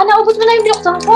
naubos mo na yung binuksan ko.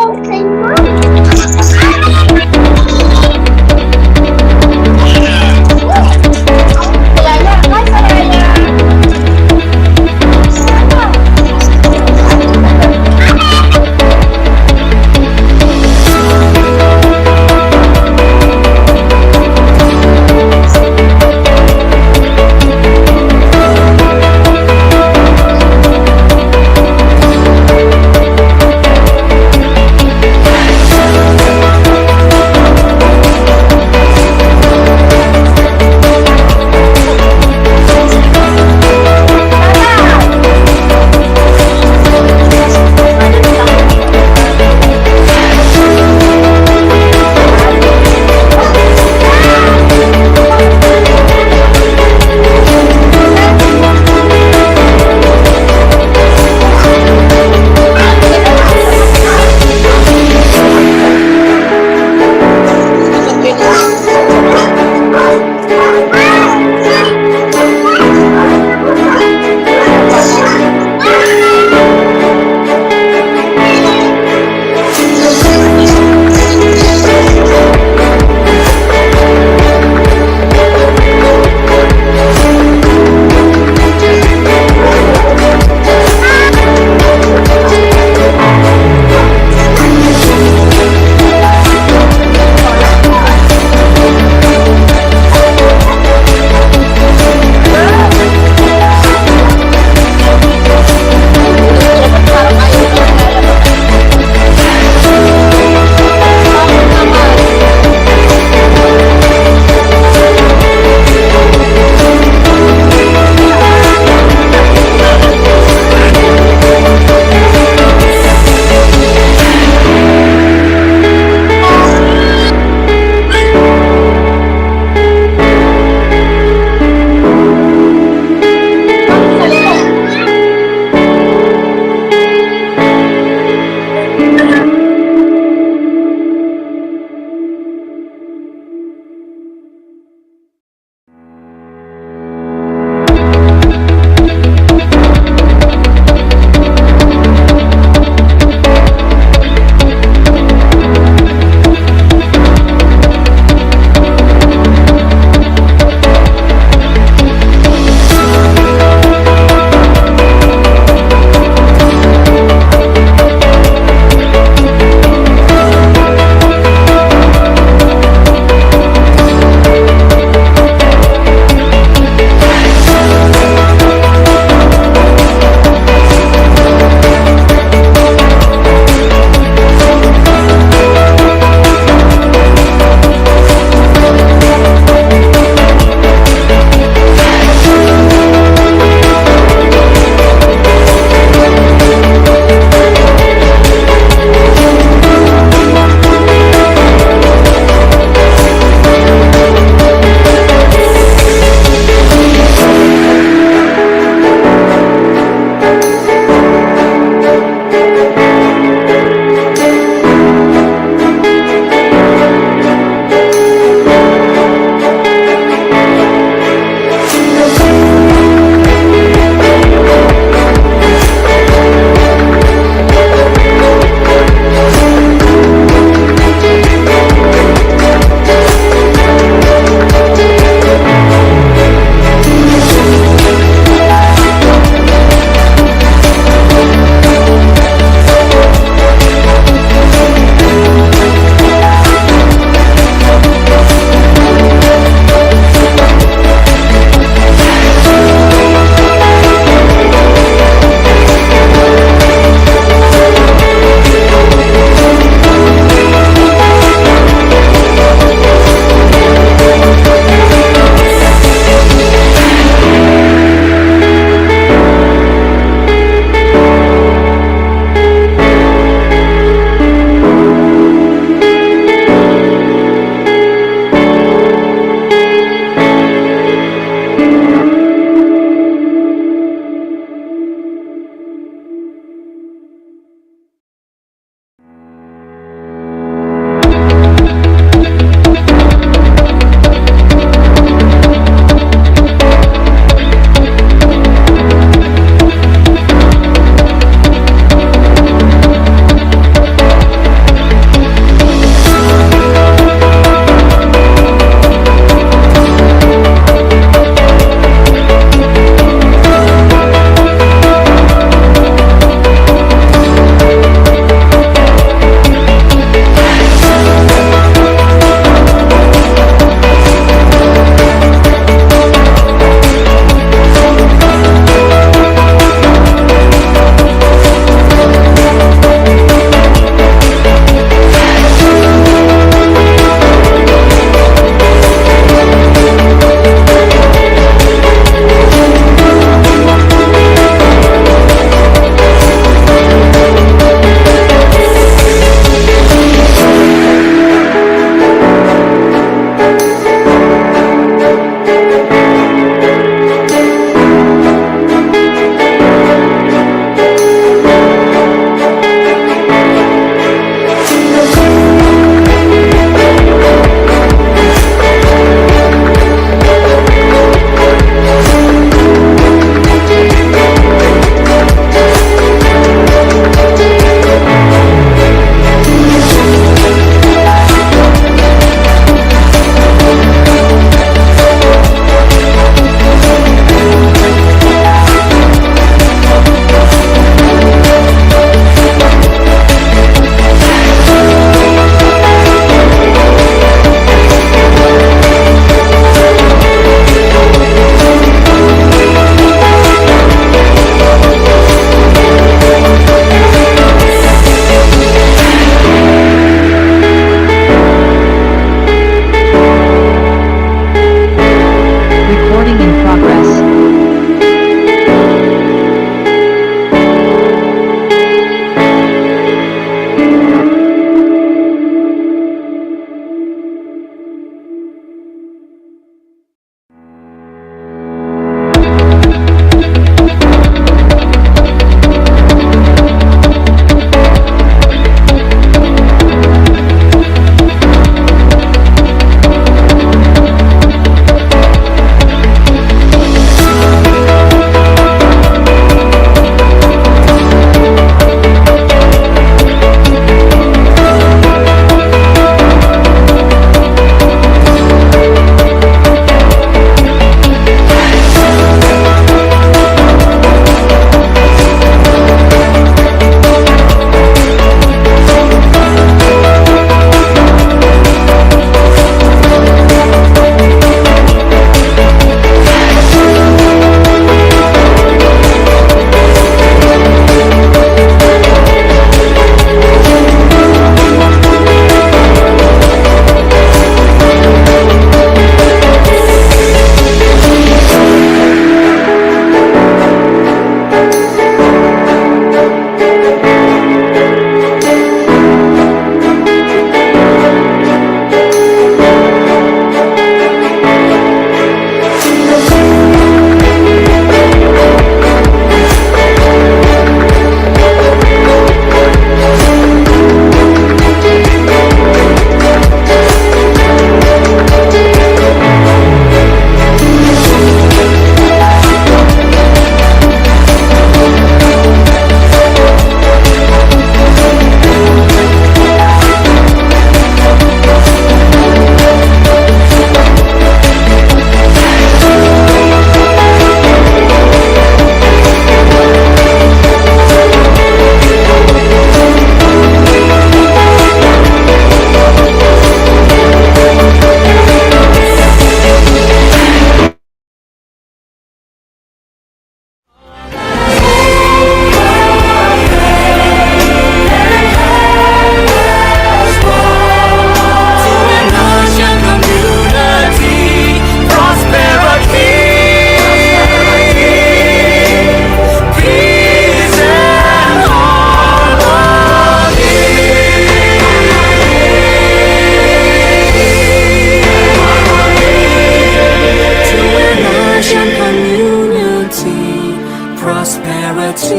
peace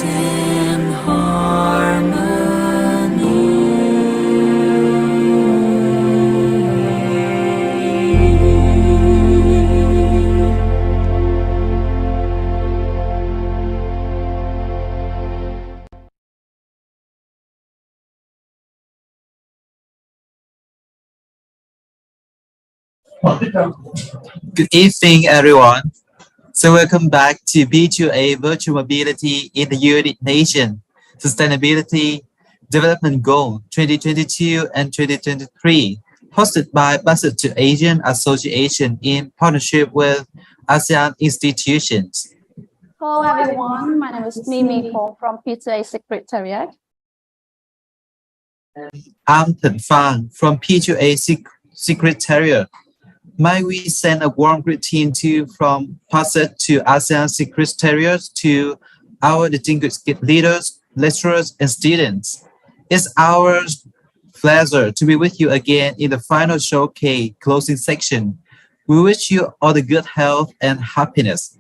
and harmony. Good evening, everyone. So welcome back to P2A Virtual Mobility in the United Nations Sustainability Development Goal 2022 and 2023, hosted by Budget to Asian Association in partnership with ASEAN institutions. Hello everyone, my name is Mimi from P2A Secretariat. I'm Thần Phang from P2A Secretariat. May we send a warm greeting from PASET to ASEAN Secretariat to our distinguished leaders, lecturers, and students. It's our pleasure to be with you again in the final showcase closing section. We wish you all the good health and happiness.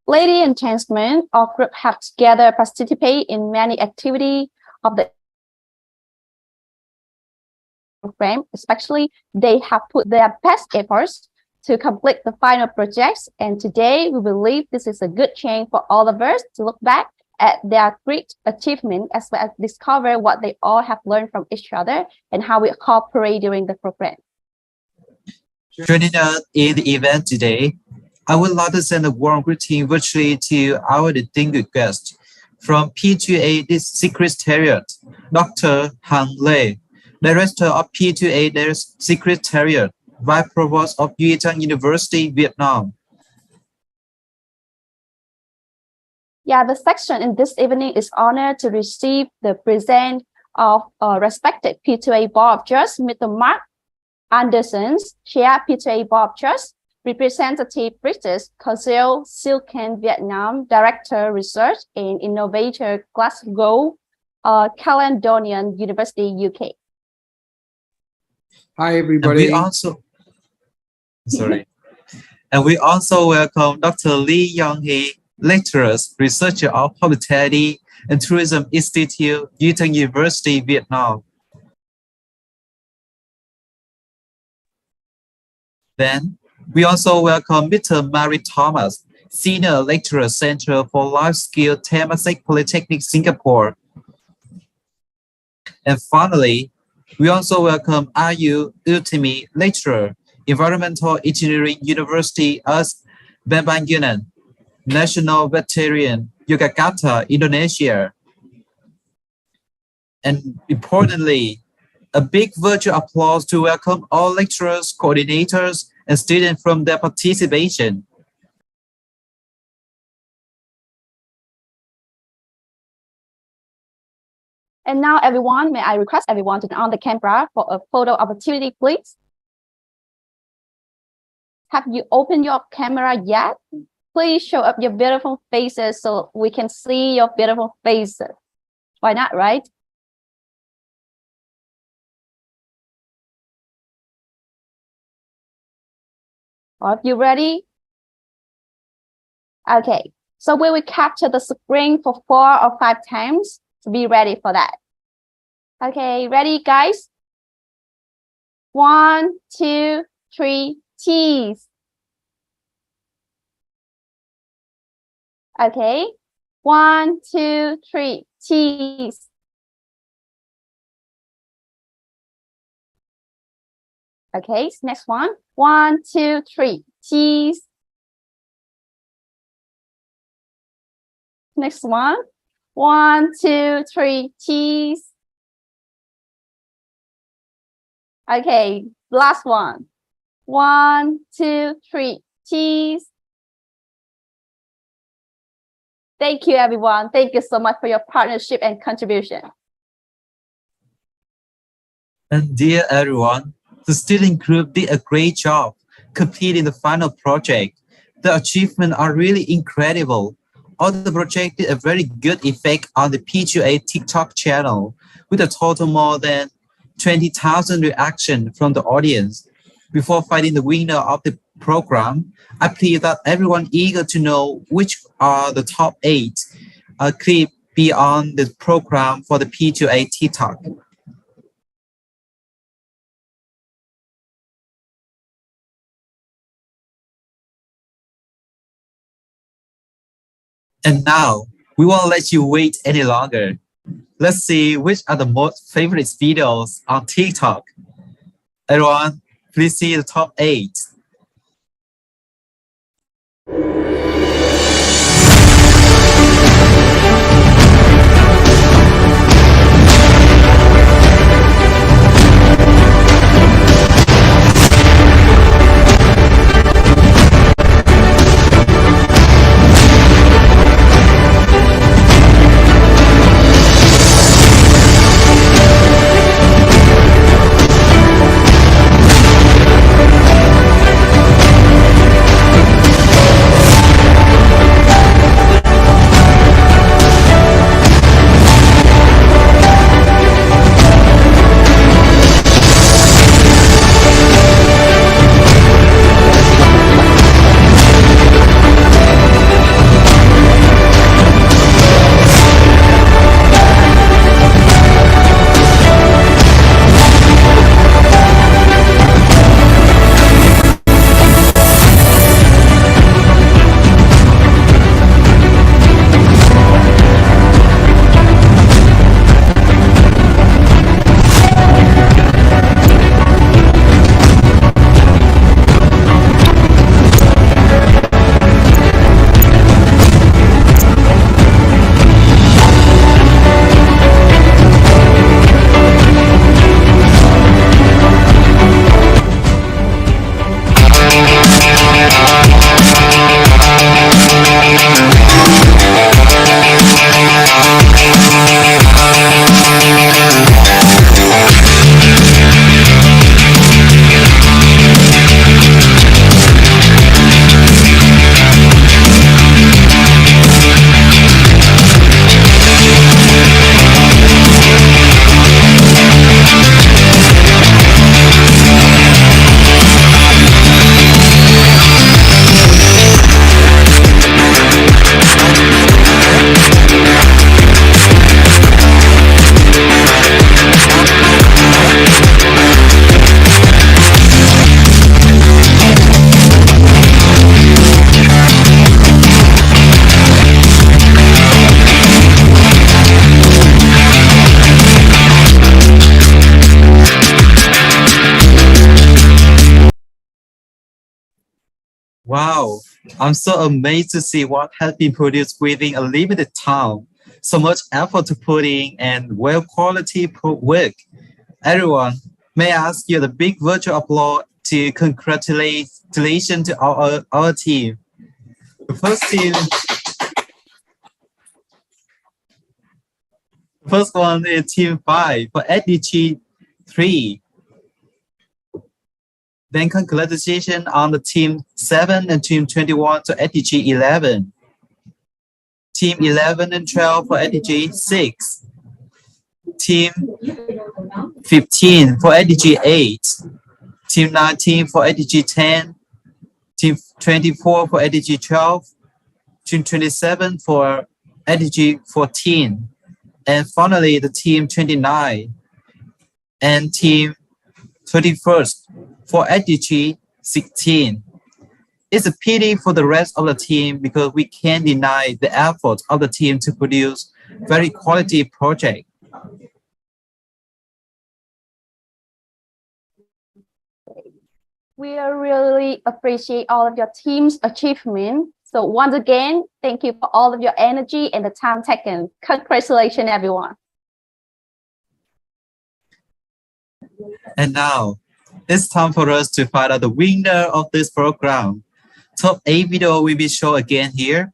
Ladies and gentlemen, our group have together participated in many activities of the program, especially they have put their best efforts to complete the final projects, and today we believe this is a good chance for all of us to look back at their great achievement as well as discover what they all have learned from each other and how we cooperate during the program. Joining us in the event today, I would like to send a warm greeting virtually to our distinguished guest from P2A Secretariat, Dr. Han Lê, Director of P2A Secretariat, Vice Provost of Duy Trinh University, Vietnam. Yeah, the section in this evening is honored to receive the present of respected P2A Board of Judges, Mr. Mark Anderson, Chair P2A Board of Judges, Representative British Council, Silken Vietnam, Director Research and Innovator, Glasgow, Caledonian University, UK. Hi, everybody. And we also welcome Dr. Lee Young-hee, lecturer, researcher of Hospitality and Tourism Institute, Duy Trinh University, Vietnam. Then, we also welcome Mr. Mary Thomas, Senior Lecturer, Center for Life Skill, Temasek Polytechnic, Singapore. And finally, we also welcome Ayu Utami, Lecturer, Environmental Engineering University, Bambangunan, National Veteran, Yogyakarta, Indonesia. And importantly, a big virtual applause to welcome all lecturers, coordinators, and students from their participation. And now, everyone, may I request everyone to turn on the camera for a photo opportunity, please? Have you opened your camera yet? Please show up your beautiful faces so we can see your beautiful faces. Why not, right? Are you ready? Okay, so we will capture the screen for 4 or 5 times. So be ready for that. Okay, ready, guys? 1, 2, 3, cheese. Okay, 1, 2, 3, cheese. Okay, next one. 1, 2, 3, cheese. Next one. 1, 2, 3, cheese. Okay, last one. 1, 2, 3, cheese. Thank you, everyone. Thank you so much for your partnership and contribution. And dear everyone, the student group did a great job completing the final project. The achievements are really incredible. All the project did a very good effect on the P2A TikTok channel with a total more than 20,000 reactions from the audience. Before finding the winner of the program, I believe that everyone eager to know which are the top 8 clip beyond the program for the P2A TikTok. And now, we won't let you wait any longer. Let's see which are the most favorite videos on TikTok. Everyone, please see the top 8. Wow, I'm so amazed to see what has been produced within a limited time. So much effort to put in and well quality work. Everyone, may I ask you the big virtual applause to congratulations to our team. The first one is team 5 for SDG 3. Then congratulations on the team 7 and team 21 to SDG 11. Team 11 and 12 for SDG 6. Team 15 for SDG 8. Team 19 for SDG 10. Team 24 for SDG 12. Team 27 for SDG 14. And finally, the team 29 and team 31st for SDG 16. It's a pity for the rest of the team because we can't deny the effort of the team to produce very quality project. We really appreciate all of your team's achievement. So once again, thank you for all of your energy and the time taken. Congratulations, everyone. And now, it's time for us to find out the winner of this program. Top 8 video will be shown again here.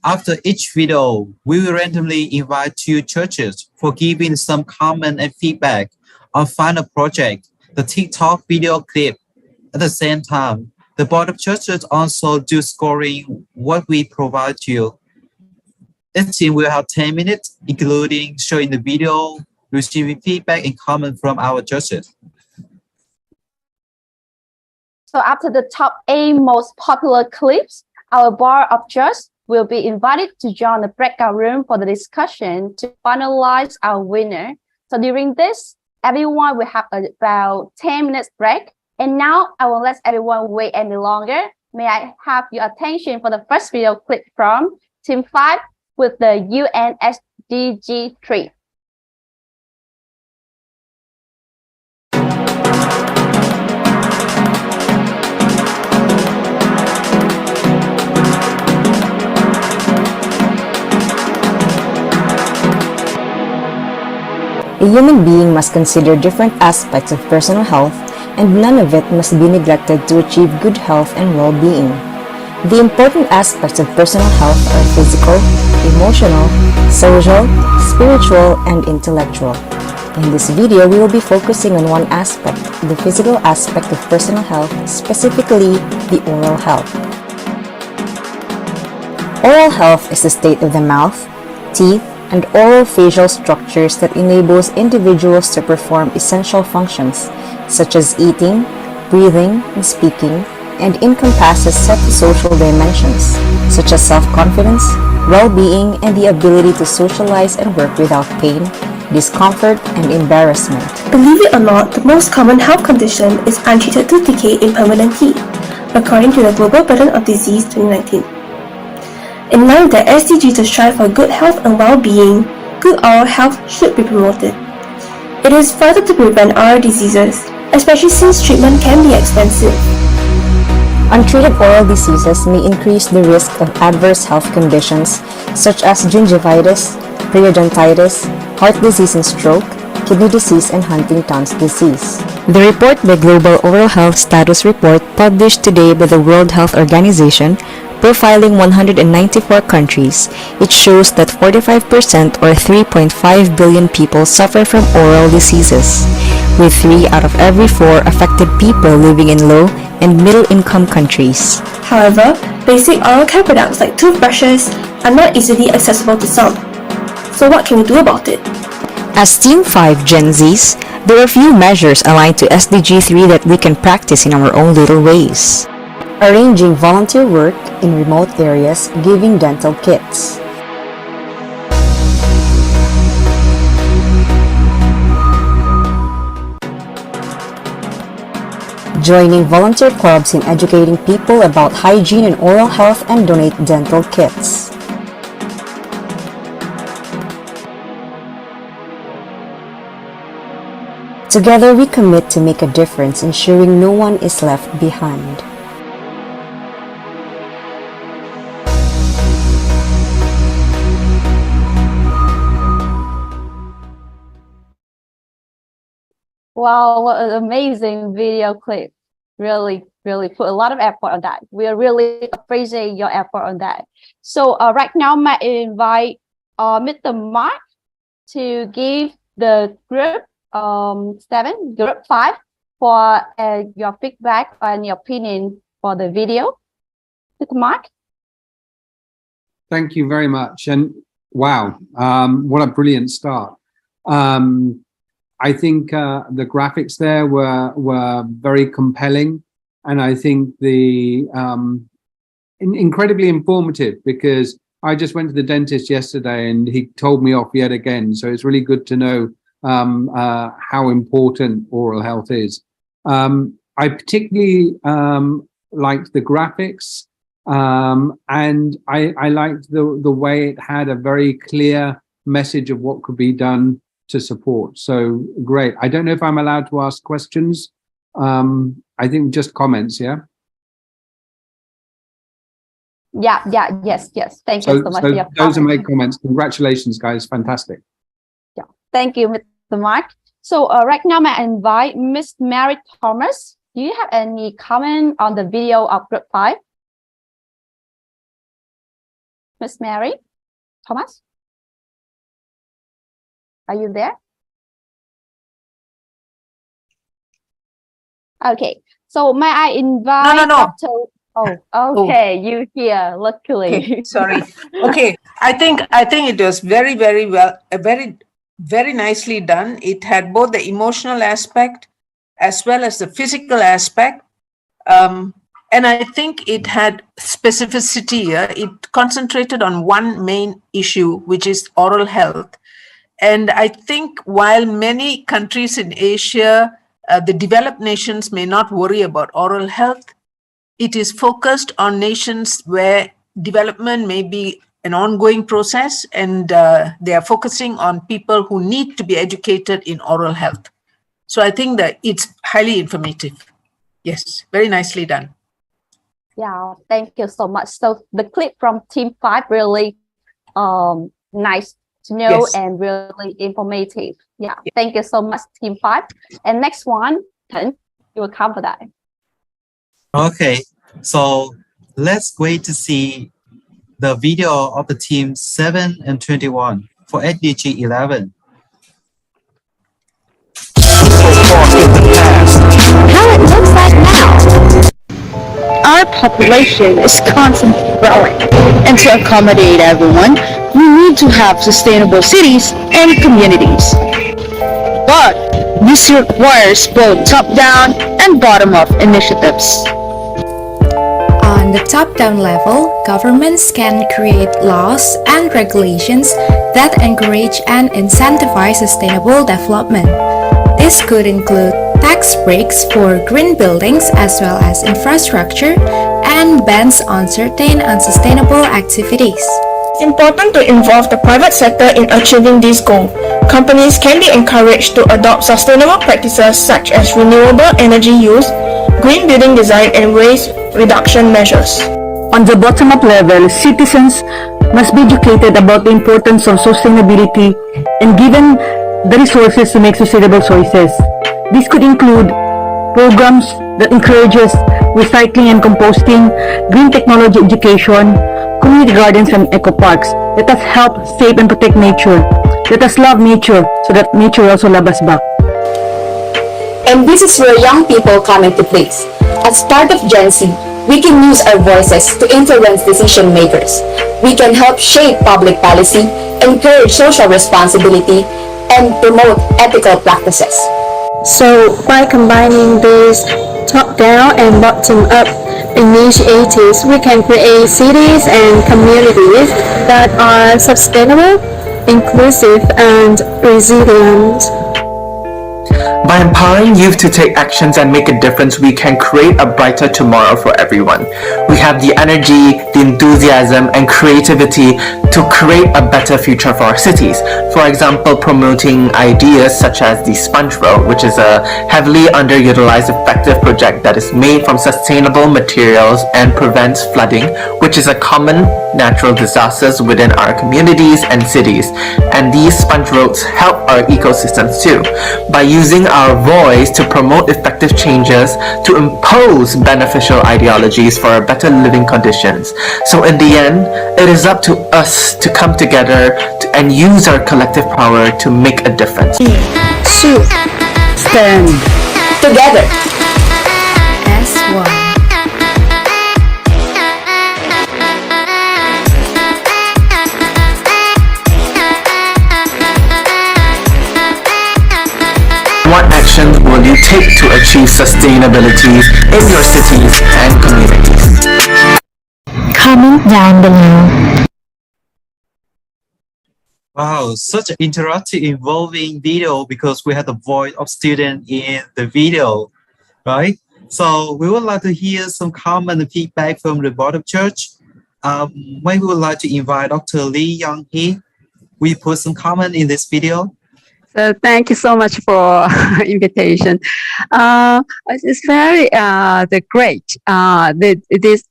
After each video, we will randomly invite 2 churches for giving some comment and feedback on final project, the TikTok video clip. At the same time, the board of churches also do scoring what we provide you. Each team will have 10 minutes, including showing the video, receiving feedback and comment from our judges. So after the top 8 most popular clips, our board of judges will be invited to join the breakout room for the discussion to finalize our winner. So during this, everyone will have about 10 minutes break. And now I won't let everyone wait any longer. May I have your attention for the first video clip from Team 5 with the UN SDG 3. A human being must consider different aspects of personal health, and none of it must be neglected to achieve good health and well-being. The important aspects of personal health are physical, emotional, social, spiritual, and intellectual. In this video, we will be focusing on one aspect, the physical aspect of personal health, specifically the oral health. Oral health is the state of the mouth, teeth, and oral facial structures that enables individuals to perform essential functions such as eating, breathing, and speaking, and encompasses several social dimensions such as self-confidence, well-being, and the ability to socialize and work without pain, discomfort, and embarrassment. Believe it or not, the most common health condition is untreated tooth decay in permanent teeth, according to the Global Burden of Disease 2019. In line with the SDG to strive for good health and well-being, good oral health should be promoted. It is vital to prevent oral diseases, especially since treatment can be expensive. Untreated oral diseases may increase the risk of adverse health conditions such as gingivitis, periodontitis, heart disease and stroke, kidney disease, and Huntington's disease. The report by Global Oral Health Status Report published today by the World Health Organization profiling 194 countries, it shows that 45% or 3.5 billion people suffer from oral diseases, with 3 out of every 4 affected people living in low and middle-income countries. However, basic oral care products like toothbrushes are not easily accessible to some. So what can we do about it? As Team 5 Gen Zs, there are few measures aligned to SDG 3 that we can practice in our own little ways. Arranging volunteer work in remote areas, giving dental kits. Joining volunteer clubs in educating people about hygiene and oral health and donate dental kits. Together we commit to make a difference, ensuring no one is left behind. Wow, what an amazing video clip. Really put a lot of effort on that. We really appreciate your effort on that. So right now, I invite Mr. Mark to give the group 5 for your feedback and your opinion for the video. Mr. Mark? Thank you very much. And wow, what a brilliant start. I think the graphics there were very compelling, and I think the incredibly informative, because I just went to the dentist yesterday and he told me off yet again. So it's really good to know how important oral health is. I particularly liked the graphics, and I liked the way it had a very clear message of what could be done to support. So great. I don't know if I'm allowed to ask questions. I think just comments, yeah? Yes. Thank you so much for your those are my comments. comments. Congratulations, guys. Fantastic. Yeah, thank you, Mr. Mark. So right now, I invite Miss Mary Thomas. Do you have any comment on the video of group 5? Miss Mary Thomas? Are you there? Okay, so may I invite No. Dr. Oh, okay, you here, luckily. Okay, sorry. Okay, I think it was very well, very nicely done. It had both the emotional aspect as well as the physical aspect. And I think it had specificity here. It concentrated on one main issue, which is oral health. And I think while many countries in Asia, the developed nations may not worry about oral health, it is focused on nations where development may be an ongoing process, and they are focusing on people who need to be educated in oral health. So I think that it's highly informative. Yes, very nicely done. Yeah, thank you so much. So the clip from Team 5 really nice to know Yes. and really informative. Yeah, thank you so much, Team 5. And next one, Ken, you will come for that. Okay, so let's wait to see the video of the team 7 and 21 for SDG 11. How it looks like now. Our population is constantly growing, and to accommodate everyone, we need to have sustainable cities and communities. But this requires both top-down and bottom-up initiatives. On the top-down level, governments can create laws and regulations that encourage and incentivize sustainable development. This could include tax breaks for green buildings as well as infrastructure and bans on certain unsustainable activities. It's important to involve the private sector in achieving this goal. Companies can be encouraged to adopt sustainable practices such as renewable energy use, green building design, and waste reduction measures. On the bottom-up level, citizens must be educated about the importance of sustainability and given the resources to make sustainable choices. This could include programs that encourages recycling and composting, green technology education, community gardens and eco parks. Let us help save and protect nature. Let us love nature so that nature also loves us back. And this is where young people come into place. As part of Gen Z, we can use our voices to influence decision makers. We can help shape public policy, encourage social responsibility, and promote ethical practices. So, by combining these top-down and bottom-up initiatives, we can create cities and communities that are sustainable, inclusive, and resilient. By empowering youth to take actions and make a difference, we can create a brighter tomorrow for everyone. We have the energy, the enthusiasm, and creativity to create a better future for our cities. For example, promoting ideas such as the Sponge Road, which is a heavily underutilized effective project that is made from sustainable materials and prevents flooding, which is a common natural disasters within our communities and cities. And these sponge roads help our ecosystems too. By using our voice to promote effective changes, to impose beneficial ideologies for better living conditions. So in the end, it is up to us to come together and use our collective power to make a difference. Stand Together, As one. What actions will you take to achieve sustainability in your cities and communities? comment down below. Wow, such an interactive, involving video because we had the voice of student in the video, right? So we would like to hear some comment and feedback from the board of church. Maybe we would like to invite Dr. Lee Young Hee. We put some comment in this video. So thank you so much for invitation. It's very great. It is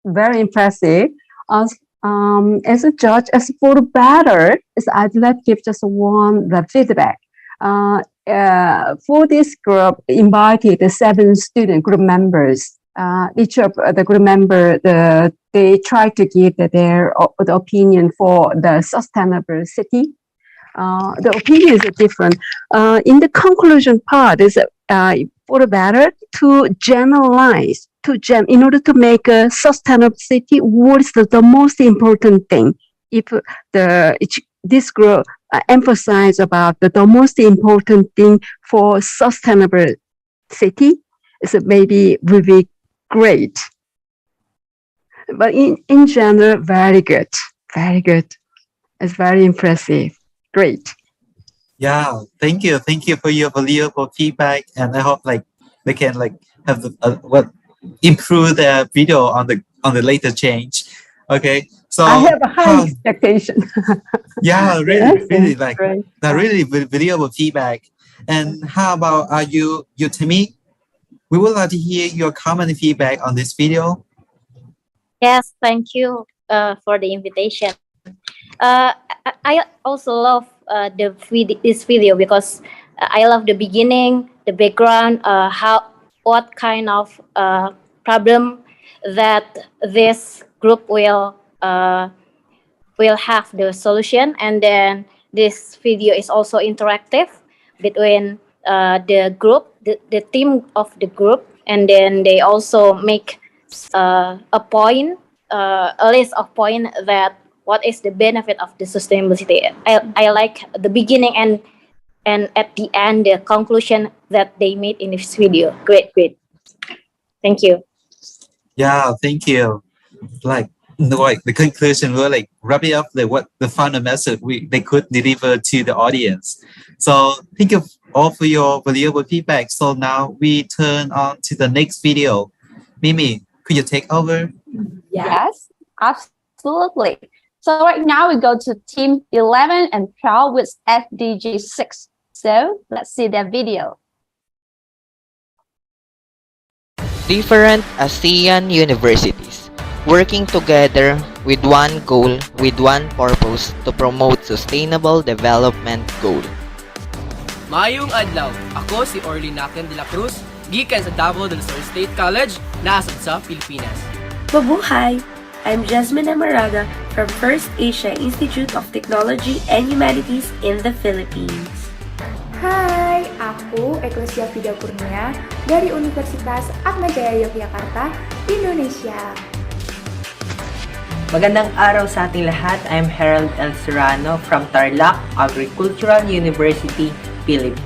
very impressive. As a judge, as for the better, I'd like to give just the feedback. For this group, invited the 7 student group members. Each of the group member, they try to give the opinion for the sustainable city. The opinions are different. In the conclusion part is for the better to generalize, in order to make a sustainable city, what is the most important thing? If this group emphasize about the most important thing for sustainable city, so maybe will be great. But in general, very good, very good. It's very impressive. Great. Yeah, thank you for your valuable feedback, and I hope like they can like have the improve their video on the later change. Okay, so I have a high how, expectation. yeah, really, Yes, really like great. that really valuable feedback. And how about you, Timmy? We would like to hear your comment and feedback on this video. Yes, thank you for the invitation. I also love this video because I love the beginning, the background, what kind of problem that this group will have the solution, and then this video is also interactive between the group, the team of the group, and then they also make a point, a list of point that what is the benefit of the sustainability. I like the beginning and at the end the conclusion that they made in this video. Great. Thank you. Yeah, thank you. Like the conclusion were like wrapping up the final message they could deliver to the audience. So thank you all for your valuable feedback. So now we turn on to the next video. Mimi, could you take over? Yes, absolutely. So right now we go to team 11 and 12 with SDG 6. So let's see that video. Different ASEAN universities working together with one goal, with one purpose to promote sustainable development goal. Mayong adlaw, ako si Orlinaken de la Cruz, gikan sa Davao del Sur State College, nasod sa Pilipinas. Mabuhay! I'm Jasmine Amaraga from First Asia Institute of Technology and Humanities in the Philippines. Hai, aku Eklesia Vida Kurnia dari Universitas Atmajaya Yogyakarta, Indonesia. Magandang araw sa ating lahat. I'm Harold L. Serrano from Tarlac Agricultural University, Philippines.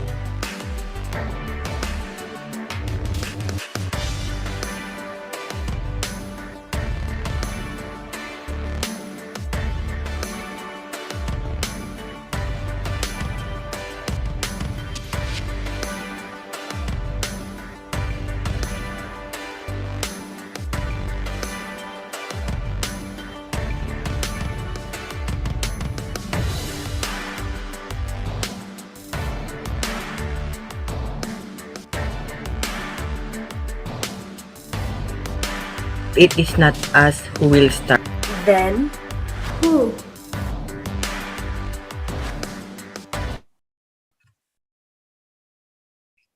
It is not us who will start. Then, who?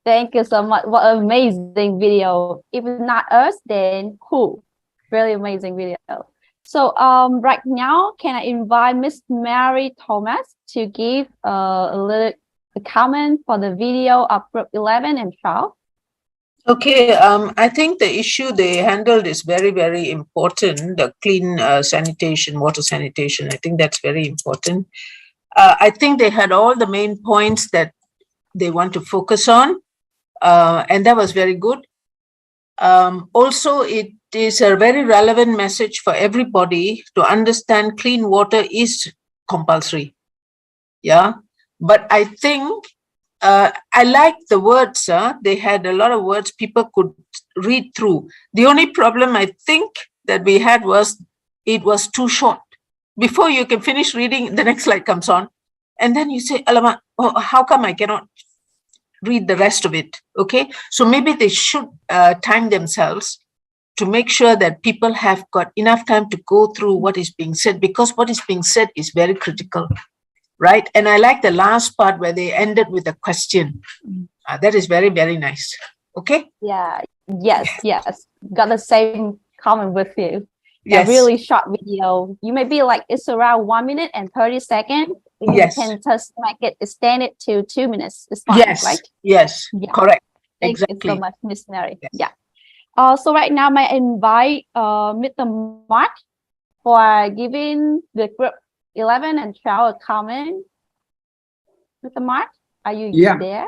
Thank you so much. What an amazing video. If not us, then who? Really amazing video. So right now, can I invite Miss Mary Thomas to give a comment for the video of group 11 and 12? Okay, I think the issue they handled is very, very important. The clean sanitation, water sanitation, I think that's very important. I think they had all the main points that they want to focus on, and that was very good. Also, it is a very relevant message for everybody to understand clean water is compulsory. Yeah, but I think I like the words. They had a lot of words people could read through. The only problem I think that we had was it was too short. Before you can finish reading, the next slide comes on. And then you say, Alamak, oh, how come I cannot read the rest of it? Okay, so maybe they should time themselves to make sure that people have got enough time to go through what is being said, because what is being said is very critical. Right. And I like the last part where they ended with a question. That is very, very nice. Okay. Yeah. Yes. Got the same comment with you. Yes. A really short video. You may be like, it's around 1 minute and 30 seconds. Yes. You can just make it extend it to 2 minutes. It's fine, yes. right? Yes. Yeah. Correct. Thank Exactly. you so much, Miss Mary. Yes. Yeah. So right now, may I invite Mr. Mark for giving the group 11 and 12 a comment. Mr. Mark? Are you Yeah. there?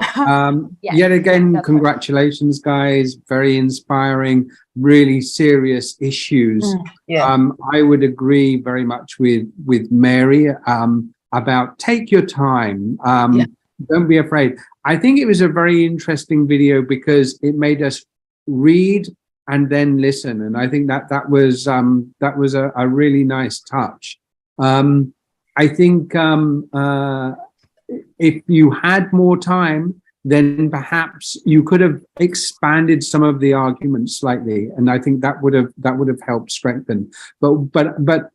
Yes. Yet again, That's right. congratulations, guys. Very inspiring, really serious issues. I would agree very much with Mary about take your time. Don't be afraid. I think it was a very interesting video because it made us read and then listen, and I think that was a really nice touch. I think if you had more time, then perhaps you could have expanded some of the arguments slightly, and I think that would have helped strengthen. But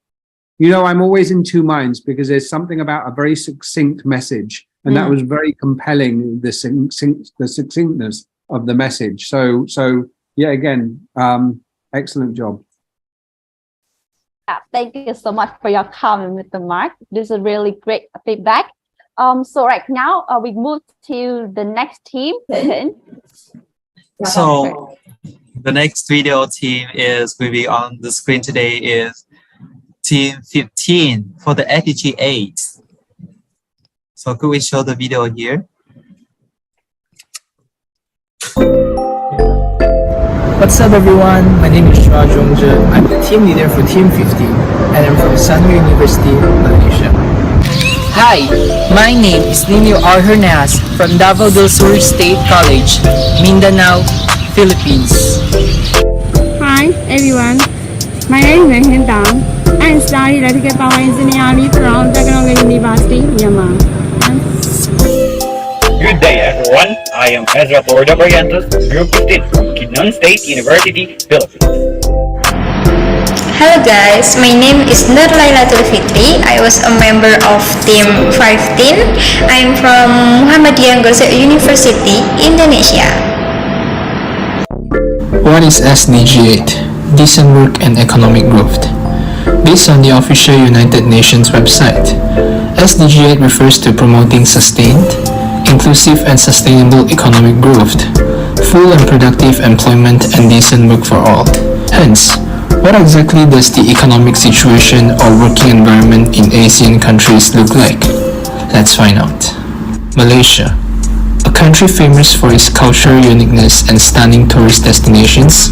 you know, I'm always in two minds because there's something about a very succinct message, and that was very compelling. The succinctness of the message. So yeah, again, excellent job. Thank you so much for your comment, Mr. Mark. This is really great feedback. So right now we move to the next team. So the next video team will be on the screen today is team 15 for the SDG 8. So could we show the video here? What's up everyone, my name is Chua Zhongzhe. I'm the team leader for Team 15 and I'm from Sanyo University, Malaysia. Hi, my name is Nino R. Hernaz from Davao del Sur State College, Mindanao, Philippines. Hi everyone, my name is Nguyen Dang. I study electrical power engineering from Tagalog University, Myanmar. Good day everyone, I am Ezra Florida Barrientos, Group 15 from Quezon State University, Philippines. Hello guys, my name is Nur Lailatul Fitri. I was a member of Team 15. I'm from Muhammadiyah Gosek University, Indonesia. What is SDG 8? Decent Work and Economic Growth. Based on the official United Nations website, SDG 8 refers to promoting sustained, inclusive and sustainable economic growth, full and productive employment and decent work for all. Hence, what exactly does the economic situation or working environment in Asian countries look like? Let's find out. Malaysia, a country famous for its cultural uniqueness and stunning tourist destinations.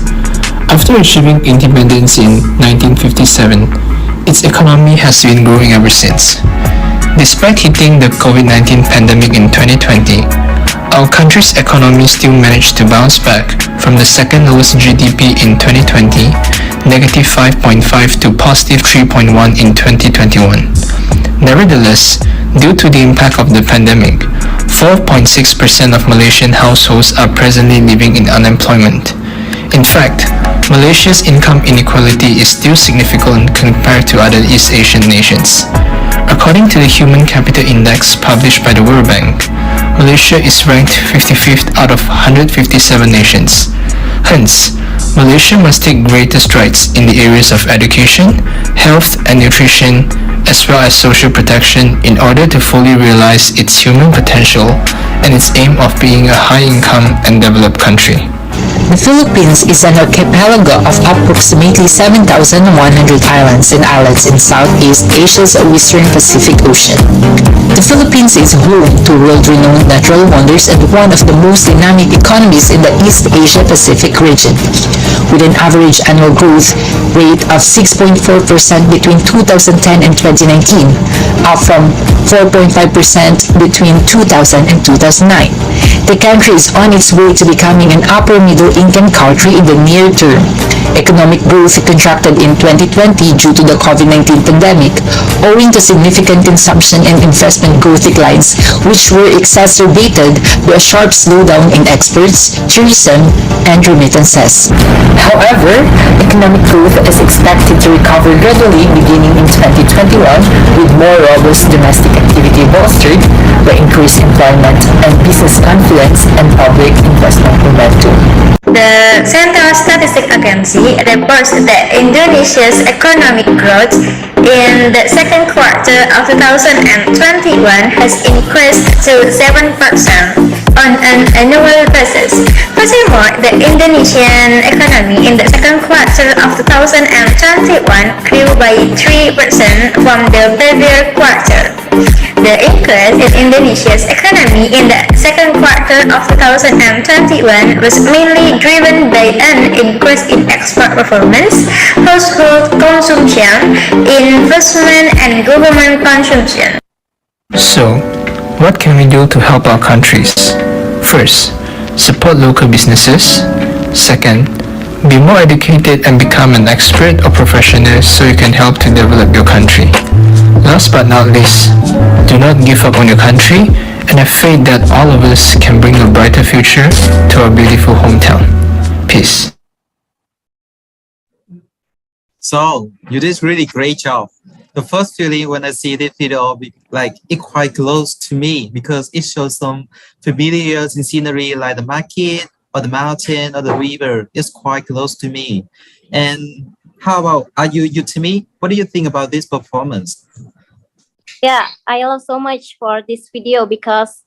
After achieving independence in 1957, its economy has been growing ever since. Despite hitting the COVID-19 pandemic in 2020, our country's economy still managed to bounce back from the second lowest GDP in 2020, negative 5.5 to positive 3.1 in 2021. Nevertheless, due to the impact of the pandemic, 4.6% of Malaysian households are presently living in unemployment. In fact, Malaysia's income inequality is still significant compared to other East Asian nations. According to the Human Capital Index published by the World Bank, Malaysia is ranked 55th out of 157 nations. Hence, Malaysia must take greater strides in the areas of education, health and nutrition, as well as social protection in order to fully realize its human potential and its aim of being a high-income and developed country. The Philippines is an archipelago of approximately 7,100 islands and islets in Southeast Asia's Western Pacific Ocean. The Philippines is home to world-renowned natural wonders and one of the most dynamic economies in the East Asia Pacific region, with an average annual growth rate of 6.4% between 2010 and 2019, up from 4.5% between 2000 and 2009. The country is on its way to becoming an upper-middle-income country in the near term. Economic growth contracted in 2020 due to the COVID-19 pandemic, owing to significant consumption and investment growth declines, which were exacerbated by a sharp slowdown in exports, tourism, and remittances. However, economic growth is expected to recover gradually beginning in 2021 with more robust domestic activity bolstered by increased employment and business confidence and public investment momentum. The Central Statistics Agency reports that Indonesia's economic growth in the second quarter of 2021 has increased to 7% on an annual basis. Furthermore, the Indonesian economy in the second quarter of 2021 grew by 3% from the previous quarter. The increase in Indonesia's economy in the second quarter of 2021 was mainly driven by an increase in export performance, household consumption, investment, and government consumption. So, what can we do to help our countries? First, support local businesses. Second, be more educated and become an expert or professional so you can help to develop your country. Last but not least, do not give up on your country and have faith that all of us can bring a brighter future to our beautiful hometown. Peace. So you did really great job. The first feeling when I see this video, like it quite close to me because it shows some familiar scenery like the market or the mountain or the river. It's quite close to me. And how about you to me? What do you think about this performance? Yeah, I love so much for this video because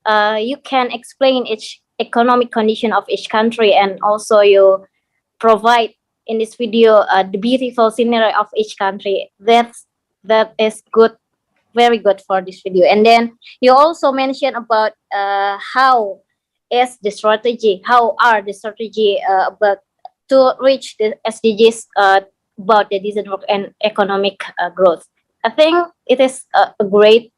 you can explain each economic condition of each country, and also you provide in this video the beautiful scenery of each country. That is good, very good for this video. And then you also mentioned about how are the strategy about to reach the SDGs about the decent work and economic growth. I think it is a great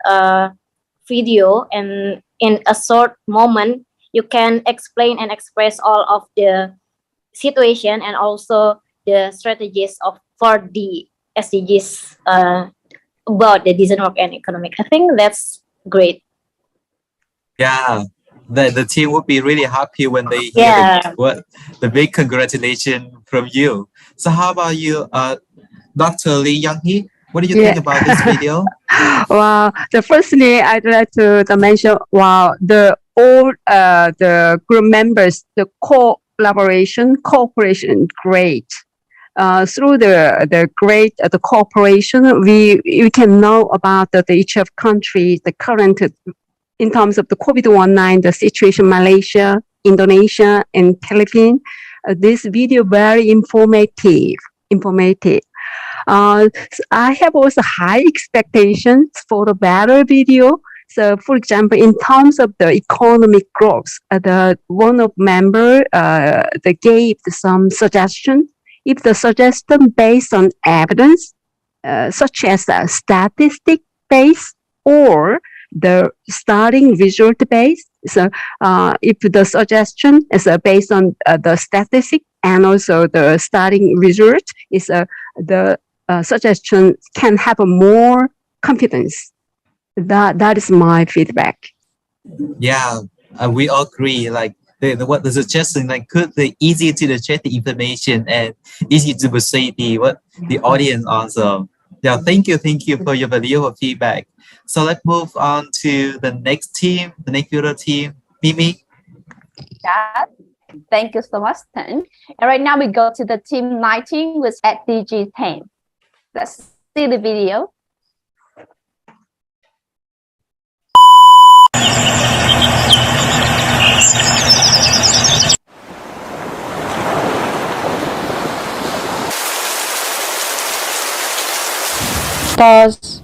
video, and in a short moment you can explain and express all of the situation and also the strategies for the SDGs about the decent work and economic. I think that's great. Yeah, the team would be really happy when they hear the big congratulations from you. So how about you, Dr. Lee Young-hee? What do you think about this video? Well, the first thing I'd like to mention, all the group members, the cooperation, great. Through the great cooperation, we can know about each of countries, the current in terms of the COVID-19, the situation Malaysia, Indonesia, and Philippines. This video very informative. I have also high expectations for a better video. So, for example, in terms of the economic growth, one of member they gave some suggestion. If the suggestion based on evidence, such as a statistic base or the starting result base. So, if the suggestion is based on the statistic and also the starting result, is the suggestion can have a more confidence. That is my feedback. Yeah, we all agree. Like what the suggestion, like could be easy to digest the information and easy to perceive what the audience also. Yeah, thank you for your valuable feedback. So let's move on to the next team, the next video team, Mimi. Yeah, thank you so much, Tan. And right now we go to the team 19 with SDG 10. Let's see the video. Pause.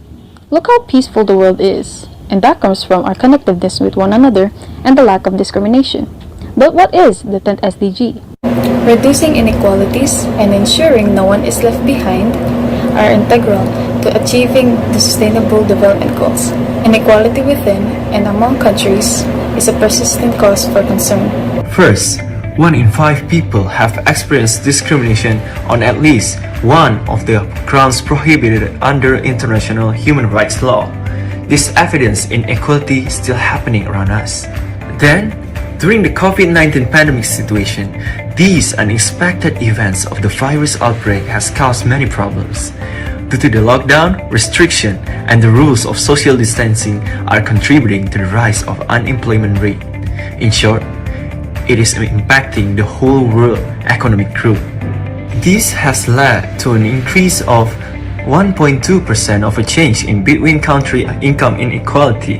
Look how peaceful the world is, and that comes from our connectedness with one another and the lack of discrimination. But what is the 10th SDG? Reducing inequalities and ensuring no one is left behind are integral to achieving the Sustainable Development Goals. Inequality within and among countries is a persistent cause for concern. First, 1 in 5 people have experienced discrimination on at least one of the grounds prohibited under international human rights law. This evidence inequality is still happening around us. Then, during the COVID-19 pandemic situation, these unexpected events of the virus outbreak has caused many problems. Due to the lockdown, restriction, and the rules of social distancing are contributing to the rise of unemployment rate. In short, it is impacting the whole world economic growth. This has led to an increase of 1.2% of a change in between country income inequality.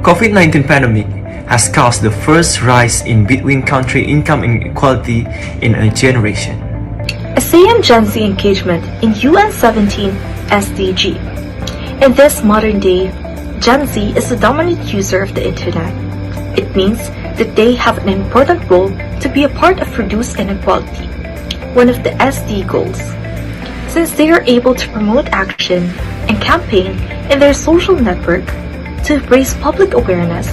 COVID-19 pandemic has caused the first rise in between country income inequality in a generation. a say on Gen Z engagement in UN 17 SDG. In this modern day, Gen Z is the dominant user of the internet. It means that they have an important role to be a part of reduced inequality, one of the SD goals, since they are able to promote action and campaign in their social network to raise public awareness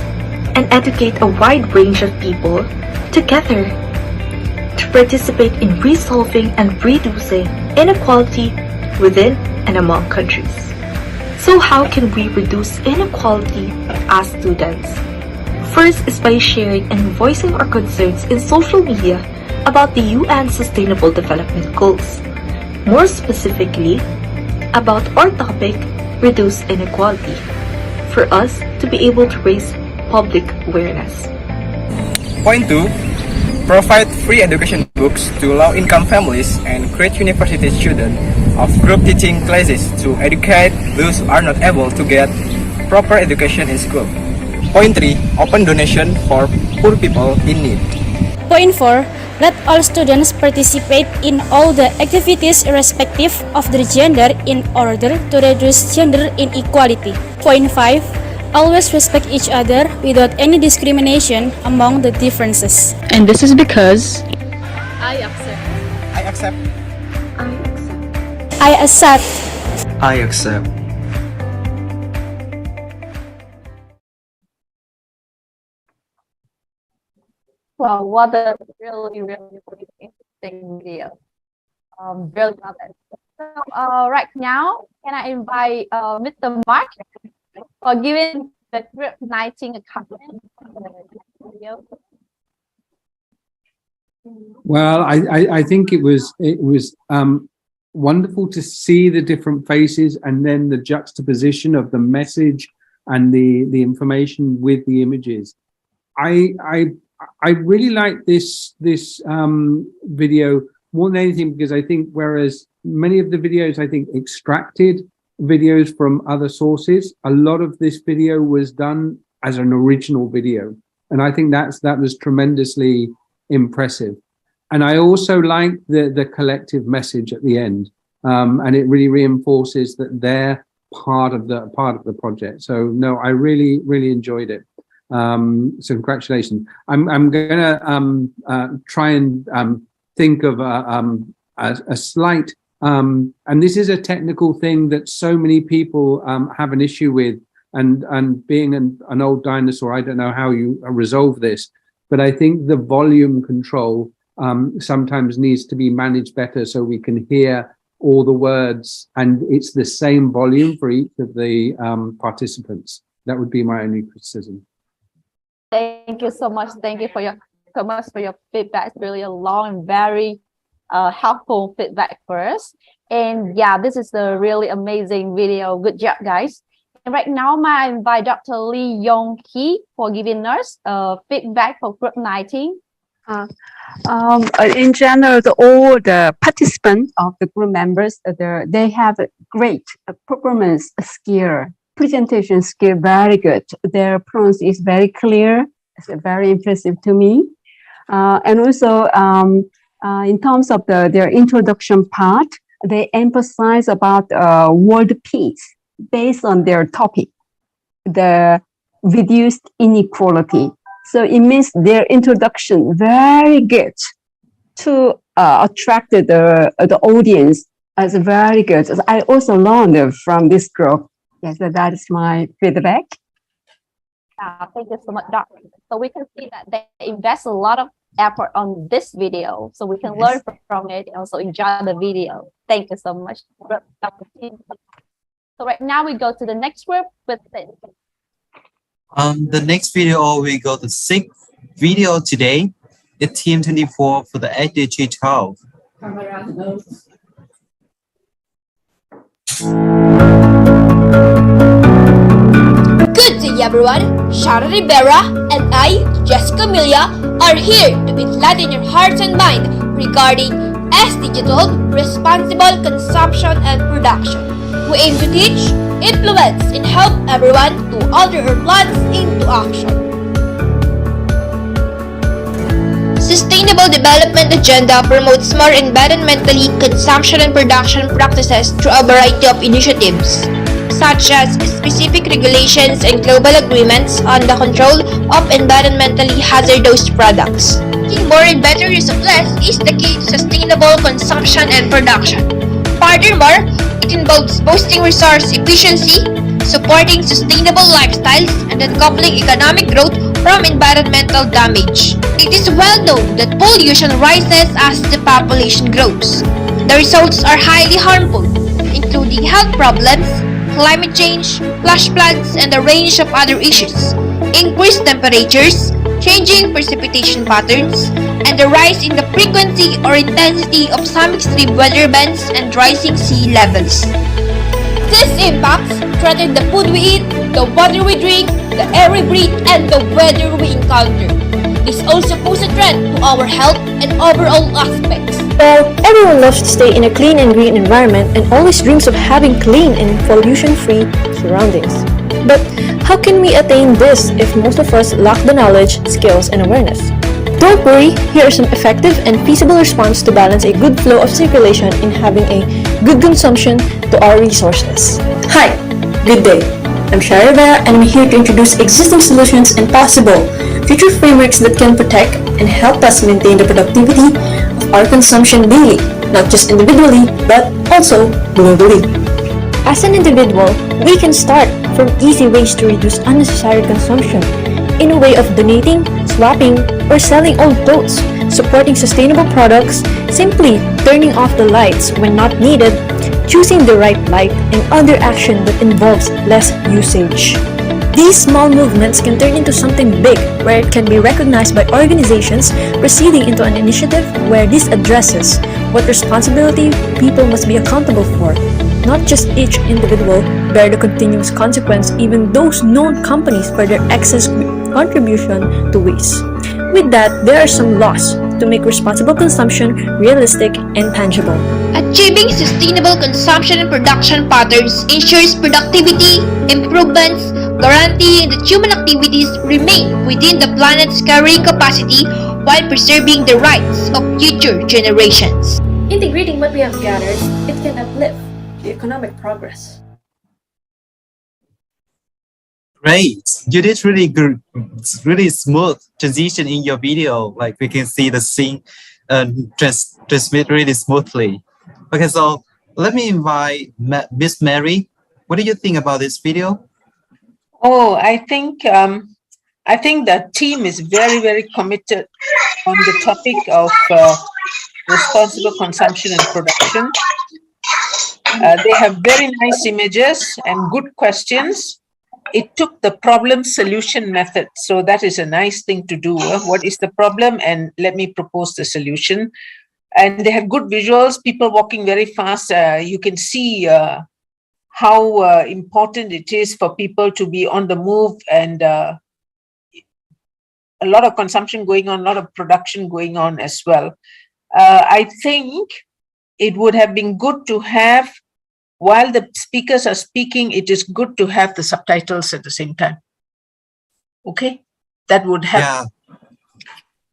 and educate a wide range of people together to participate in resolving and reducing inequality within and among countries. So how can we reduce inequality as students? First is by sharing and voicing our concerns in social media about the UN Sustainable Development Goals. More specifically, about our topic, reduce inequality, for us to be able to raise public awareness. Point 2. Provide free education books to low-income families and create university students of group teaching classes to educate those who are not able to get proper education in school. Point 3. Open donation for poor people in need. Point 4. Let all students participate in all the activities irrespective of their gender in order to reduce gender inequality. Point 5. Always respect each other without any discrimination among the differences. And this is because I accept. I accept. I accept. I accept. Wow, what a really, really, really interesting video. Really love it. So, right now, can I invite Mr. Mark for giving the group 19 a comment on the video? Well, I think it was wonderful to see the different faces and then the juxtaposition of the message and the information with the images. I really like this video more than anything because I think whereas many of the videos I think extracted videos from other sources, a lot of this video was done as an original video, and I think that was tremendously impressive. And I also like the collective message at the end, and it really reinforces that they're part of the project. So no, I really enjoyed it. So congratulations. I'm gonna try and think of a slight and this is a technical thing that so many people have an issue with, and being an old dinosaur, I don't know how you resolve this, but I think the volume control sometimes needs to be managed better so we can hear all the words and it's the same volume for each of the participants. That would be my only criticism. Thank you so much. Thank you so much for your feedback. It's really a long and very helpful feedback for us. And yeah, this is a really amazing video. Good job, guys. And right now, I invite Dr. Lee Yong Ki for giving us feedback for group 19. In general, all the participants of the group members, they have a great performance skill, presentation skill, very good. Their pronunciation is very clear. It's very impressive to me. And also, in terms of their introduction part, they emphasize about world peace based on their topic, the reduced inequality. So it means their introduction very good to attract the audience as very good. I also learned from this group. Yes, so that is my feedback. Thank you so much, Doctor. So we can see that they invest a lot of effort on this video, so we can learn from it and also enjoy the video. Thank you so much, Dr. Tim. So right now we go to the next group with this. The next video we go to 6th video today. It's team 24 for the SDG 12. Good day everyone, Shara Rivera and I, Jessica Milia, are here to enlighten your hearts and mind regarding SDG 12, Responsible Consumption and Production. We aim to teach, influence, and help everyone to alter our plans into action. Sustainable Development Agenda promotes more environmentally consumption and production practices through a variety of initiatives, such as specific regulations and global agreements on the control of environmentally hazardous products. Making more and better use of less is the key to sustainable consumption and production. Furthermore, it involves boosting resource efficiency, supporting sustainable lifestyles, and uncoupling economic growth from environmental damage. It is well known that pollution rises as the population grows. The results are highly harmful, including health problems, climate change, flash floods, and a range of other issues. Increased temperatures, changing precipitation patterns, and the rise in the frequency or intensity of some extreme weather events and rising sea levels. These impacts threaten the food we eat, the water we drink, the air we breathe, and the weather we encounter. This also poses a threat to our health and overall aspects. Well, everyone loves to stay in a clean and green environment and always dreams of having clean and pollution-free surroundings. But how can we attain this if most of us lack the knowledge, skills, and awareness? Don't worry, here is an effective and feasible response to balance a good flow of circulation in having a good consumption to our resources. Hi, good day. I'm Shara Rivera and I'm here to introduce existing solutions and possible future frameworks that can protect and help us maintain the productivity of our consumption daily, not just individually, but also globally. As an individual, we can start from easy ways to reduce unnecessary consumption in a way of donating, swapping, or selling old clothes, supporting sustainable products, simply turning off the lights when not needed, choosing the right light, and other action that involves less usage. These small movements can turn into something big where it can be recognized by organizations proceeding into an initiative where this addresses what responsibility people must be accountable for. Not just each individual bear the continuous consequence, even those known companies for their excess contribution to waste. With that, there are some laws to make responsible consumption realistic and tangible. Achieving sustainable consumption and production patterns ensures productivity improvements, guaranteeing that human activities remain within the planet's carrying capacity while preserving the rights of future generations. Integrating what we have gathered, it can uplift the economic progress. Great. You did really good, really smooth transition in your video. Like we can see the scene transmit really smoothly. Okay, so let me invite Miss Mary. What do you think about this video? Oh, I think the team is very, very committed on the topic of responsible consumption and production. They have very nice images and good questions. It took the problem solution method. So that is a nice thing to do. What is the problem? And let me propose the solution. And they have good visuals, people walking very fast. You can see how important it is for people to be on the move, and a lot of consumption going on, a lot of production going on as well. I think it would have been good to have, while the speakers are speaking, it is good to have the subtitles at the same time. Okay, that would help.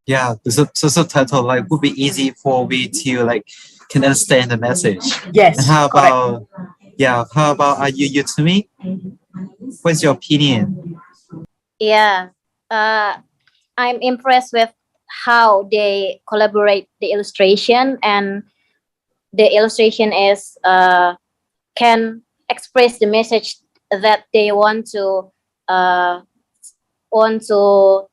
Yeah, the subtitle like would be easy for we to like can understand the message. Yes. And how about correct. how about you to me? What's your opinion? Yeah, I'm impressed with how they collaborate the illustration, and the illustration is can express the message that they want to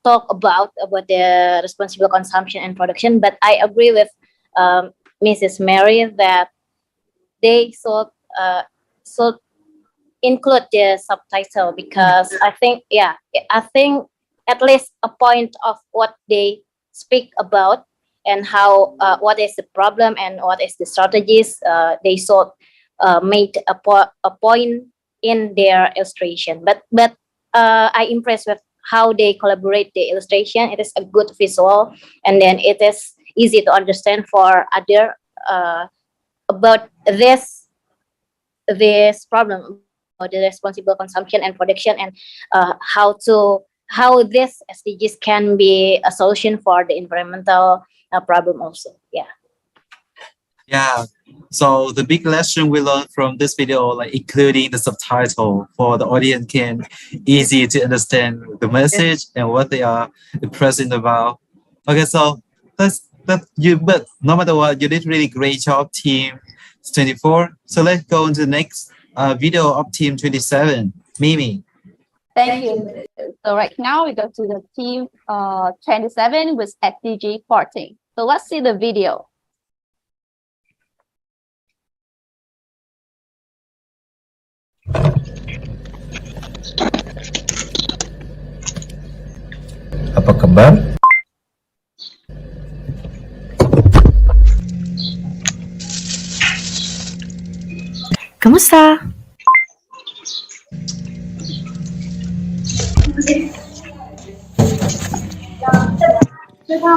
talk about the responsible consumption and production. But I agree with Mrs. Mary that they should include the subtitle, because I think at least a point of what they speak about and how what is the problem and what is the strategies they should made a point in their illustration. But I impressed with how they collaborate the illustration. It is a good visual, and then it is easy to understand for other about this problem, or the responsible consumption and production, and how to how this SDGs can be a solution for the environmental problem also. Yeah. Yeah. So the big lesson we learned from this video, like including the subtitle for the audience can easy to understand the message and what they are present about. Okay, so that you, but no matter what, you did really great job, team 24. So let's go into the next video of team 27, Mimi. Thank you. So right now we go to the team 27 with SDG 14. So let's see the video. Apa kabar? Kamusta?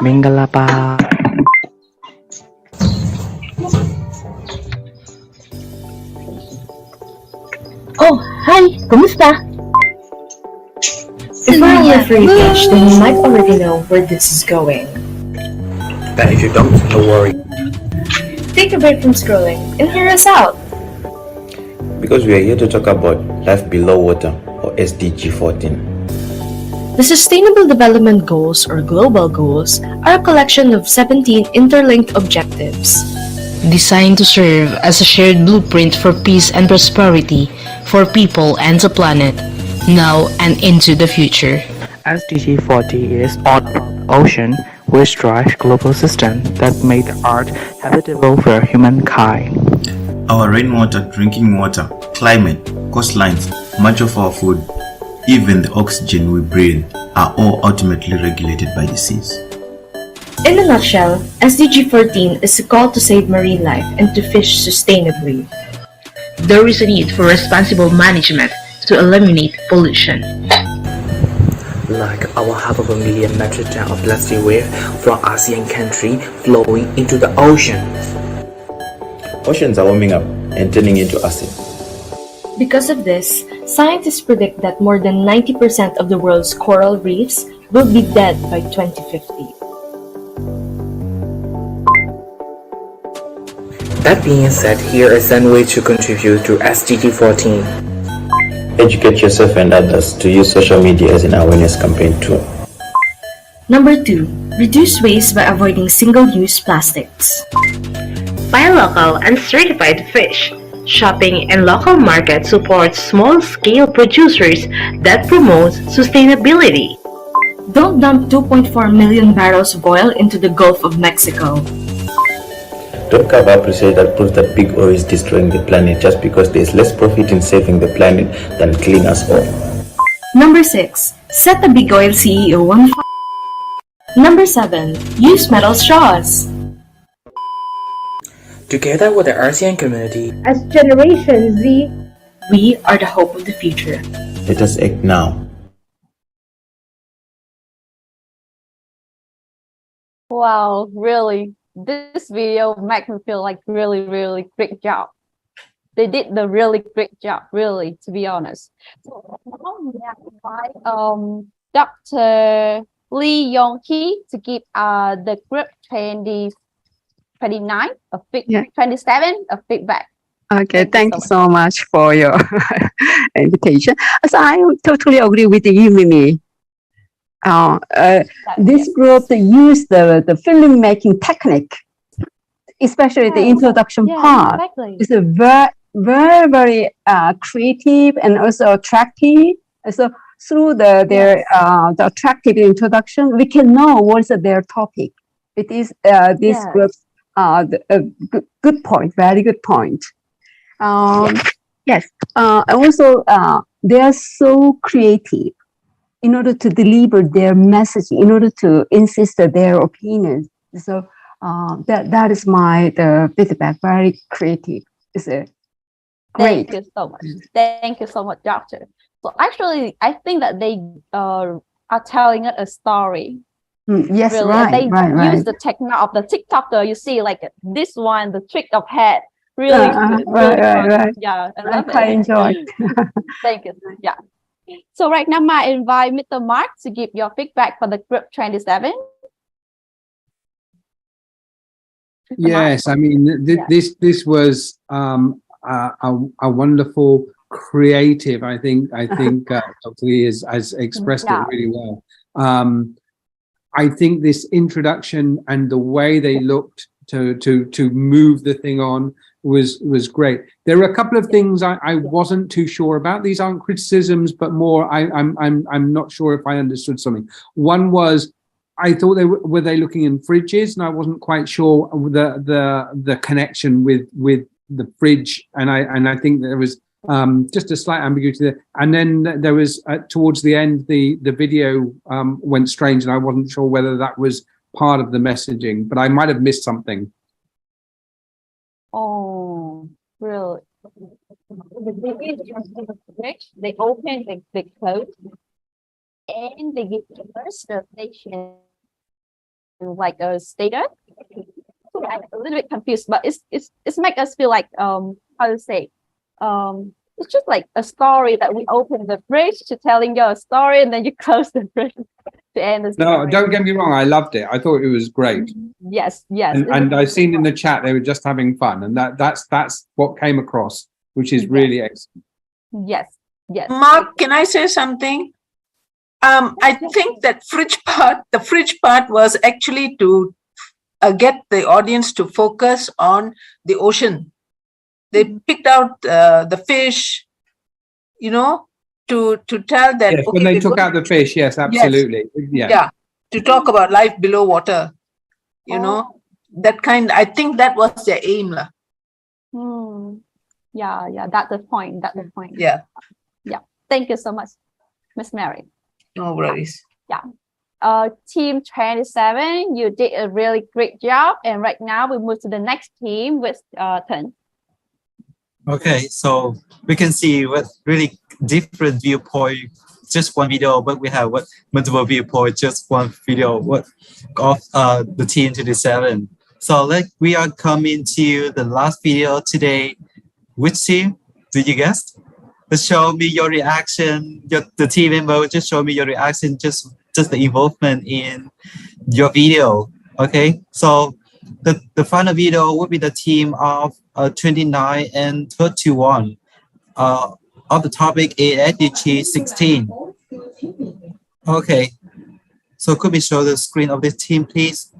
Minggala pa. Oh, hi! Kumusta? If we're on the free page, then you might already know where this is going. But if you don't worry. Take a break from scrolling and hear us out. Because we are here to talk about life below water, or SDG 14. The Sustainable Development Goals, or Global Goals, are a collection of 17 interlinked objectives designed to serve as a shared blueprint for peace and prosperity for people and the planet, now and into the future. SDG 40 is all about the ocean, which drives global system that make the earth habitable for humankind. Our rainwater, drinking water, climate, coastlines, much of our food, even the oxygen we breathe, are all ultimately regulated by the seas. In a nutshell, SDG 14 is a call to save marine life and to fish sustainably. There is a need for responsible management to eliminate pollution. Like our 500,000 metric ton of plastic waste from ASEAN country flowing into the ocean. Oceans are warming up and turning into acid. Because of this, scientists predict that more than 90% of the world's coral reefs will be dead by 2050. That being said, here is one way to contribute to SDG 14. Educate yourself and others to use social media as an awareness campaign tool. Number 2. Reduce waste by avoiding single-use plastics. Buy local and certified fish. Shopping in local markets supports small-scale producers that promote sustainability. Don't dump 2.4 million barrels of oil into the Gulf of Mexico. Don't cover up research that proves that big oil is destroying the planet just because there is less profit in saving the planet than killing us all. Number 6. Set the big oil CEO on fire. Number 7. Use metal straws. Together with the ASEAN community, As Generation Z, we are the hope of the future. Let us act now. Wow, really, this video makes me feel like really, really great job. They did the really great job, really, to be honest. So now we have invite Dr. Lee Yong-ki to give the group 29 a 27 a feedback. Okay, thank you so much for your invitation. So I totally agree with you, Mimi. This group they use the filmmaking technique, especially the introduction part. Exactly. It's a very creative and also attractive. So through the attractive introduction, we can know what's their topic. It is this group's good point, very good point. Yes. Also, they are so creative in order to deliver their message, in order to insist their opinions. So that is the feedback. Very creative. It's great. Thank you so much. Thank you so much, Doctor. So actually, I think that they are telling us a story. Yes, really. right. And they right. use the technique of the TikToker. You see, like this one, the trick of head. Really, right. Yeah, I love I it. enjoy. Thank you. Yeah. So right now, I invite Mr. Mark to give your feedback for the group 27. Yes, I mean, this was a wonderful creative. I think Dr. Lee has expressed it really well. I think this introduction and the way they looked to move the thing on was great. There were a couple of things I wasn't too sure about. These aren't criticisms, but more I'm not sure if I understood something. One was, I thought were they looking in fridges, and I wasn't quite sure the connection with the fridge, and I think there was just a slight ambiguity there. And then there was towards the end, the video went strange, and I wasn't sure whether that was part of the messaging, but I might have missed something. Oh, really? They open, they close, and they give us the station like a status. I'm a little bit confused, but it's make us feel like how to say it's just like a story that we open the fridge to telling you a story, and then you close the fridge to end the story. No, don't get me wrong, I loved it. I thought it was great. Yes. And I've seen in the chat they were just having fun, and that's what came across, which is really excellent. Yes. Mark, can I say something? I think that the fridge part was actually to get the audience to focus on the ocean. They picked out the fish, to tell that. Yes, when they took out the fish, yes, absolutely. Yes. Yeah, to talk about life below water, that kind. I think that was their aim. Yeah, that's the point. Yeah. Thank you so much, Miss Mary. No worries. Yeah. Team 27, you did a really great job. And right now we move to the next team with Turn. Okay, so we can see what really different viewpoint, just one video, but we have multiple viewpoints, just one video of the team 27. So we are coming to the last video today. Which team? Did you guess? Just show me your reaction. The team member, just show me your reaction, just the involvement in your video. Okay, so the final video would be the team of 29 and 31. Of the topic is SDG 16. Okay, so could we show the screen of this team, please?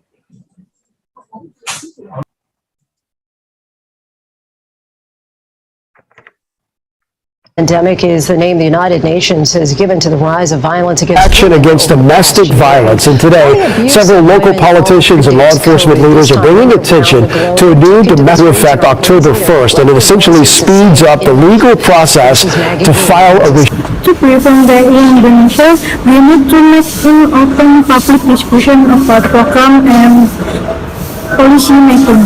Pandemic is the name the United Nations has given to the rise of violence against action against domestic violence. And today, several local politicians and law enforcement leaders are bringing attention to a new domestic effect October 1st, and it essentially speeds up the legal process to file a to prevent that in Indonesia, we need to make an open public discussion about program and policy making.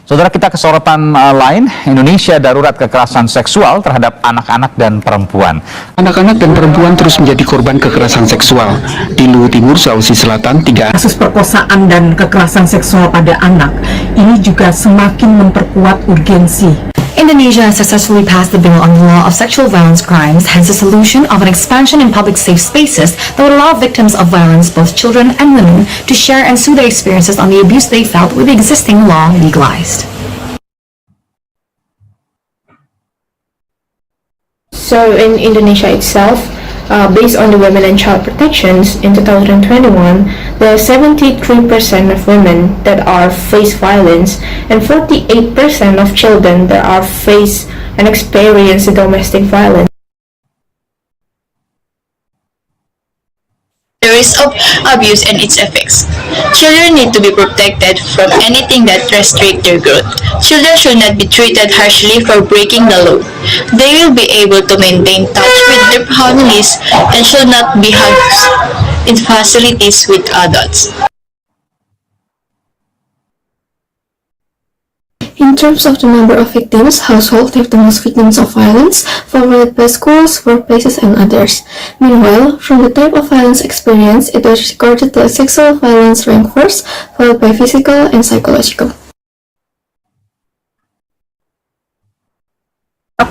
Saudara, kita ke sorotan lain, Indonesia darurat kekerasan seksual terhadap anak-anak dan perempuan. Anak-anak dan perempuan terus menjadi korban kekerasan seksual. Di Luwu Timur, Sulawesi Selatan, 3 kasus perkosaan dan kekerasan seksual pada anak ini juga semakin memperkuat urgensi. Indonesia has successfully passed the bill on the law of sexual violence crimes, hence the solution of an expansion in public safe spaces that would allow victims of violence, both children and women, to share and soothe their experiences on the abuse they felt with the existing law legalized. So in Indonesia itself, based on the Women and Child Protections in 2021, there are 73% of women that are face violence and 48% of children that are face and experience domestic violence. The risk of abuse and its effects. Children need to be protected from anything that restricts their growth. Children should not be treated harshly for breaking the law. They will be able to maintain touch with their families and should not be housed in facilities with adults. In terms of the number of victims, households have the most victims of violence, followed by schools, workplaces, and others. Meanwhile, from the type of violence experienced, it was recorded that sexual violence ranked first, followed by physical and psychological.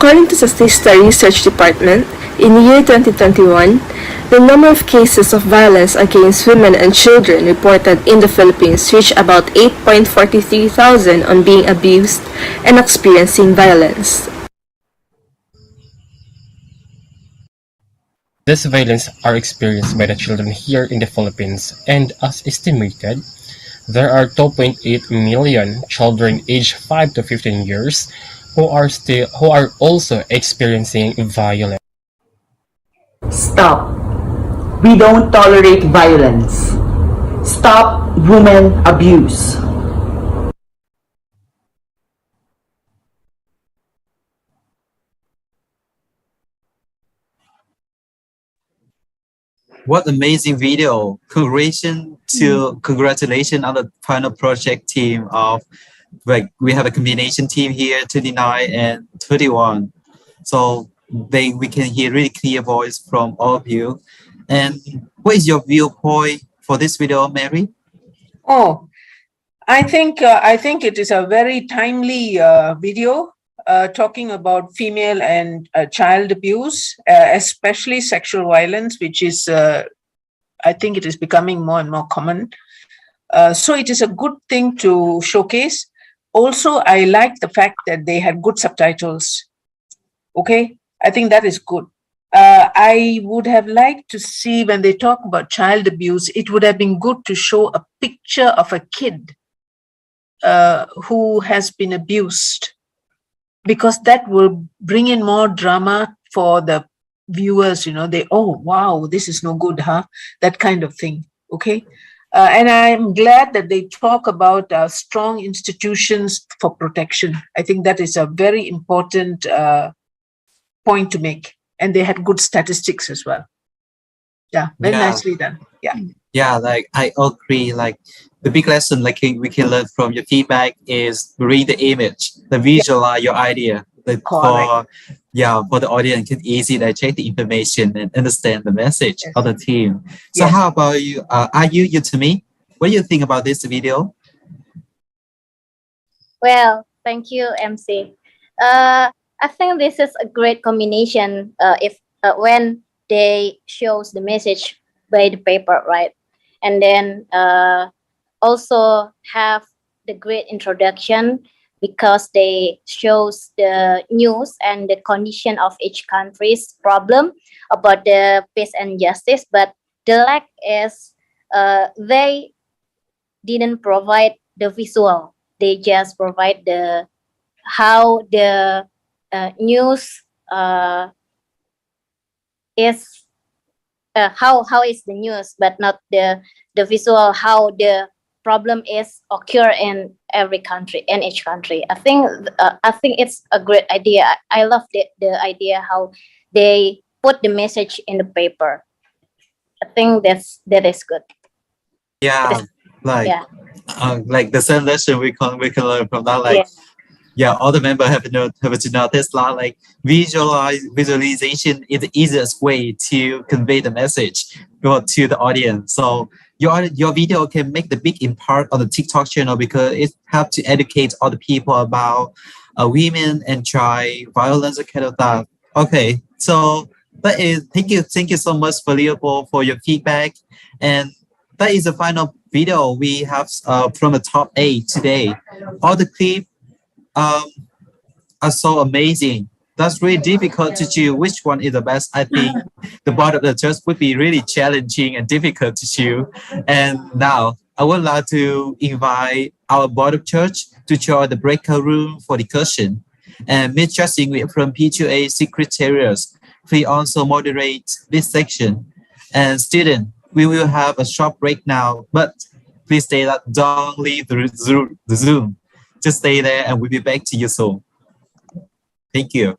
According to Statista Research Department, in the year 2021, the number of cases of violence against women and children reported in the Philippines reached about 8.43 thousand on being abused and experiencing violence. This violence are experienced by the children here in the Philippines, and as estimated, there are 2.8 million children aged 5 to 15 years who are also experiencing violence. Stop. We don't tolerate violence. Stop women abuse. What amazing video. Congratulations on the final project team of, like, we have a combination team here, 29 and 31. So we can hear really clear voice from all of you. And what is your viewpoint for this video, Mary? Oh, I think it is a very timely video talking about female and child abuse, especially sexual violence, which is, I think it is becoming more and more common. So it is a good thing to showcase. Also, I like the fact that they had good subtitles. Okay, I think that is good. I would have liked to see, when they talk about child abuse, it would have been good to show a picture of a kid who has been abused, because that will bring in more drama for the viewers. They, oh, wow, this is no good, huh? That kind of thing. Okay. And I'm glad that they talk about strong institutions for protection. I think that is a very important point to make. And they had good statistics as well. Yeah, very nicely done. Yeah. Yeah, like I agree. Like the big lesson, like we can learn from your feedback is read the image, visualize your idea. For the audience can easily digest the information and understand the message of the team. So how about you? Are you to me? What do you think about this video? Well, thank you, MC. I think this is a great combination if when they shows the message by the paper, right? And then also have the great introduction, because they shows the news and the condition of each country's problem about the peace and justice. But the lack is they didn't provide the visual. They just provide the how the news is how is the news, but not the visual how the problem is occur in every country, in each country. I think it's a great idea. I love the idea how they put the message in the paper. I think that is good. Yeah, like the same lesson we can learn from that. Like all the members have to notice that like visualization is the easiest way to convey the message to the audience. So your video can make the big impact on the TikTok channel, because it helps to educate all the people about women and child violence and kind of that. Okay, so that is thank you so much for Leopold for your feedback, and that is the final video we have from the top 8 today. All the clips are so amazing. That's really difficult to choose which one is the best. I think the board of the church would be really challenging and difficult to choose. And now I would like to invite our board of church to join the breakout room for discussion. And Ms. Justin from P2A Secretariat, please also moderate this section. And students, we will have a short break now, but please stay that don't leave the Zoom. Just stay there and we'll be back to you soon. Thank you.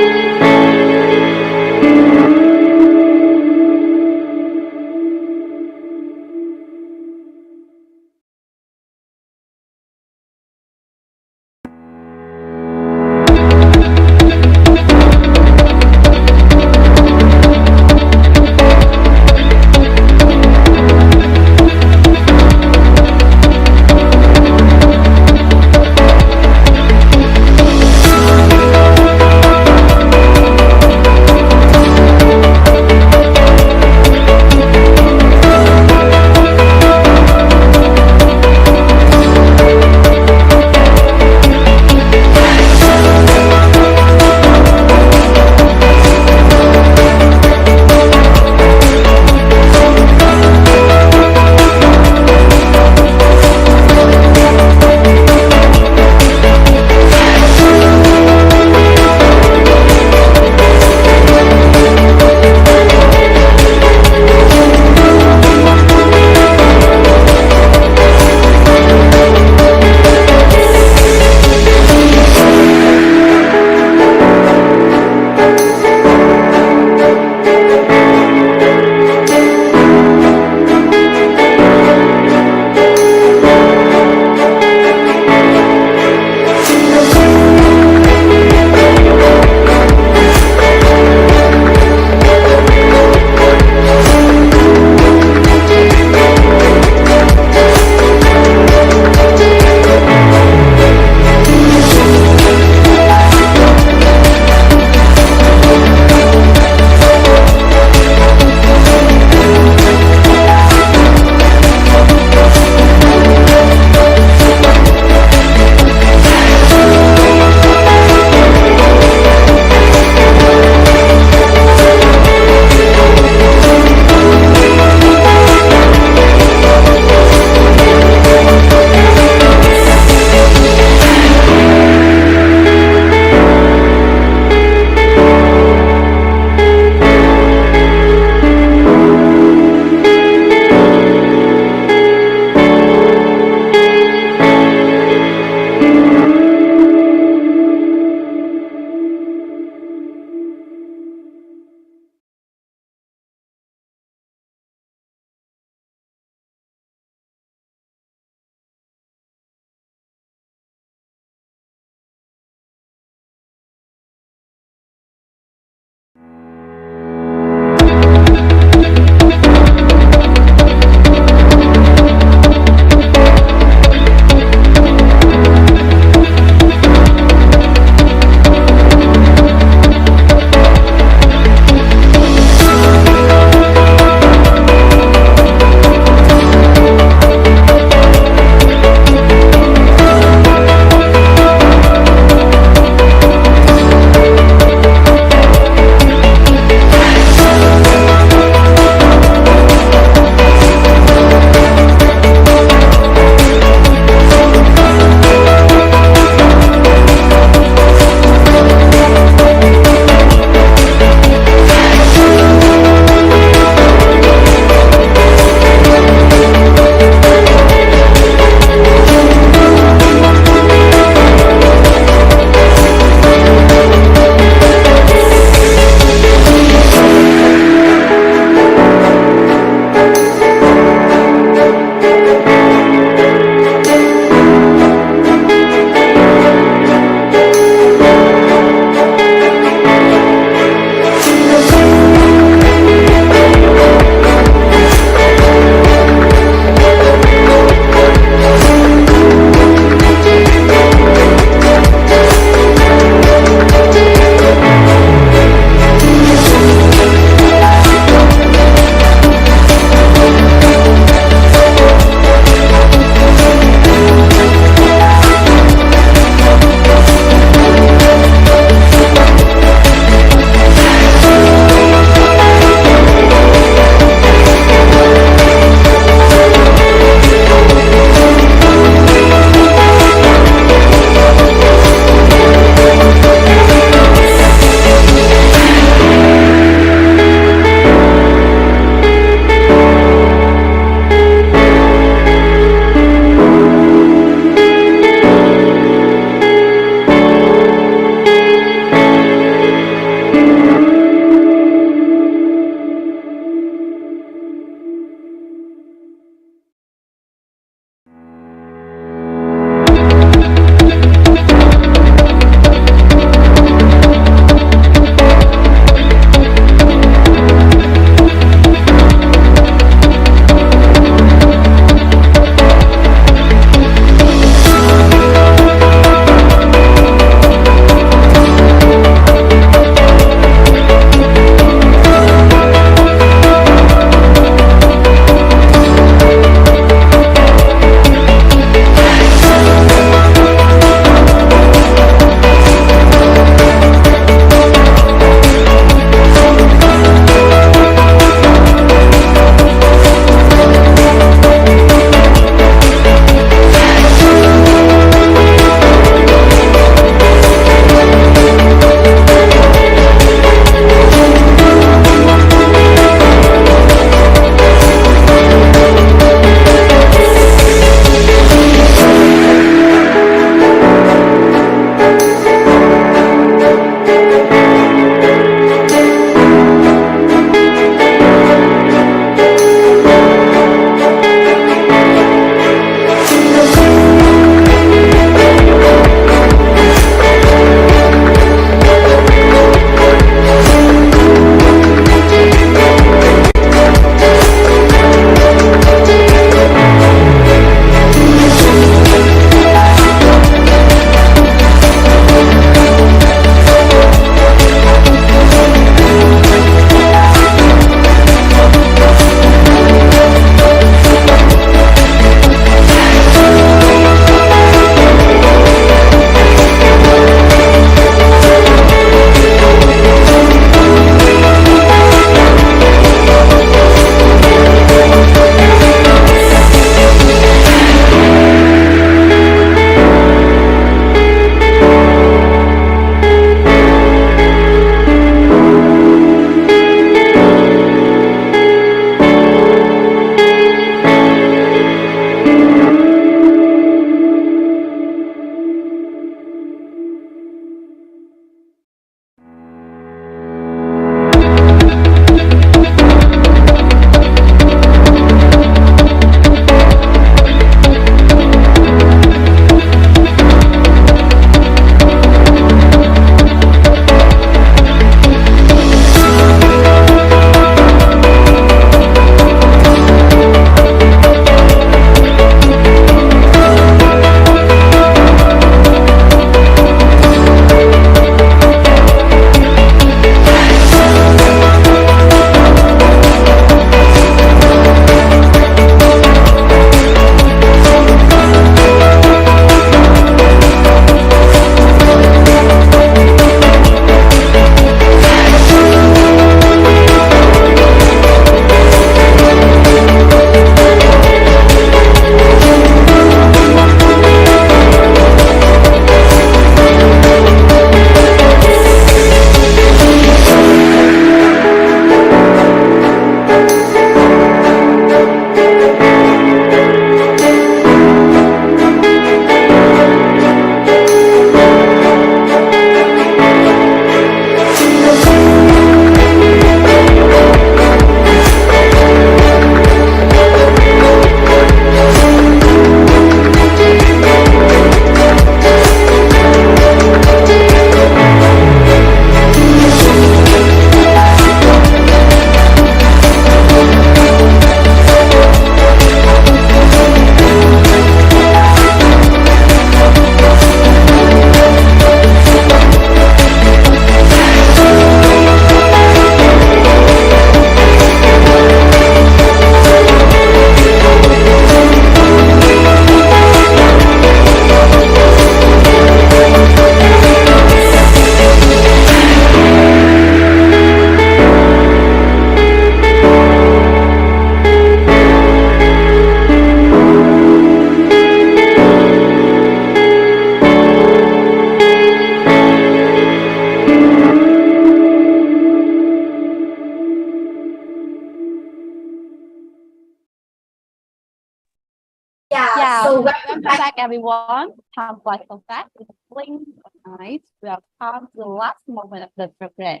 everyone. Time flies so fast. With a blink of an eye, we have come to the last moment of the program.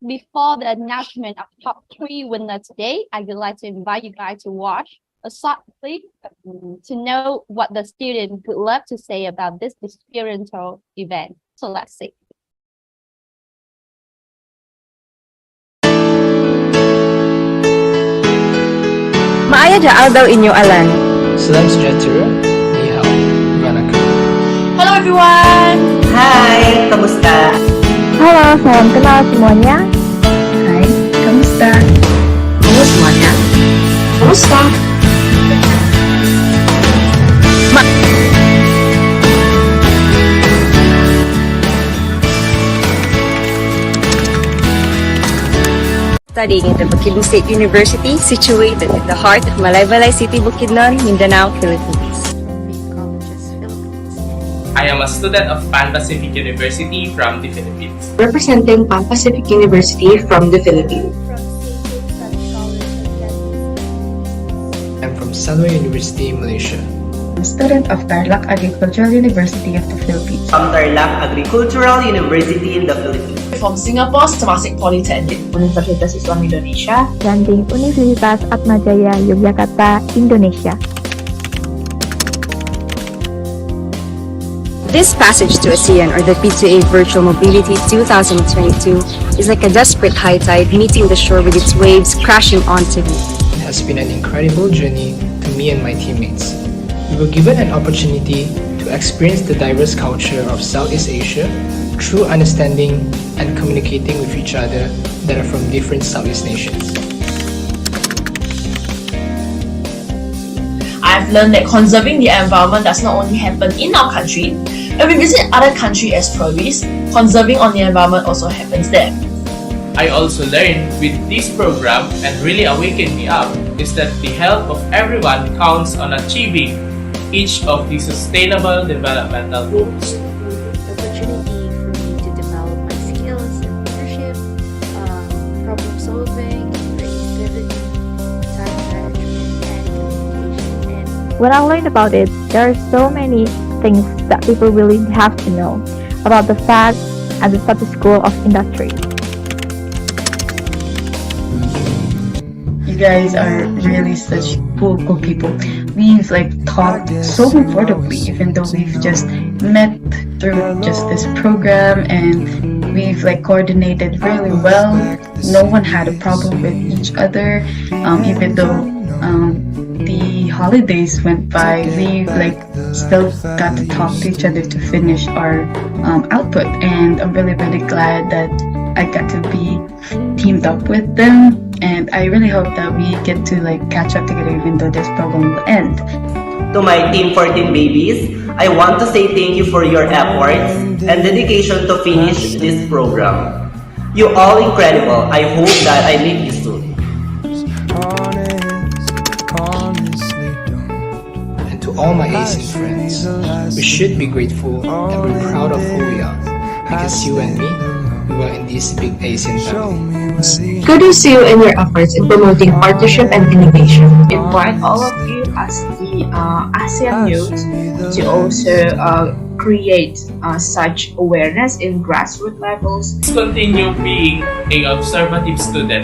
Before the announcement of top 3 winners today, I would like to invite you guys to watch a short clip to know what the student would love to say about this experiential event. So let's see. Maayada aldaw inyo alan. Salam sejahtera. Ni hao. Vanakkam. Hello everyone. Hai, kamusta? Halo, salam kenal semuanya. Hai, kamusta? Halo semuanya. Kamusta? Studying at the Bukidnon State University, situated in the heart of Malaybalay City, Bukidnon, Mindanao, Philippines. I am a student of Pan Pacific University from the Philippines. Representing Pan Pacific University from the Philippines. I'm from Sanwa University, Malaysia. I'm a student of Tarlac Agricultural University of the Philippines. From Tarlac Agricultural University in the Philippines. From Singapore's Temasek Polytechnic, Universitas Islam Indonesia, Dan di Universitas Atmajaya Yogyakarta, Indonesia. This passage to ASEAN, or the P2A Virtual Mobility 2022, is like a desperate high tide meeting the shore with its waves crashing onto me. It has been an incredible journey to me and my teammates. We were given an opportunity to experience the diverse culture of Southeast Asia through understanding and communicating with each other that are from different Southeast nations. I've learned that conserving the environment does not only happen in our country. When we visit other countries as tourists, conserving on the environment also happens there. I also learned with this program and really awakened me up is that the health of everyone counts on achieving each of the sustainable developmental goals. When I learned about it, there are so many things that people really have to know about the facts and the status quo of industry. You guys are really such cool people. We've talked so comfortably, even though we've just met through just this program, and we've coordinated really well. No one had a problem with each other, even though the holidays went by. We still got to talk to each other to finish our output, and I'm really glad that I got to be teamed up with them, and I really hope that we get to catch up together even though this program will end. To my Team 14 babies, I want to say thank you for your efforts and dedication to finish this program. You all incredible. I hope that I meet you soon. And to all my Asian friends, we should be grateful and be proud of who we are, because you and me, we were in this big Asian family. Kudos to you in your efforts in promoting partnership and innovation. Invite all of you as the ASEAN youth to also create such awareness in grassroots levels. Continue being an observative student,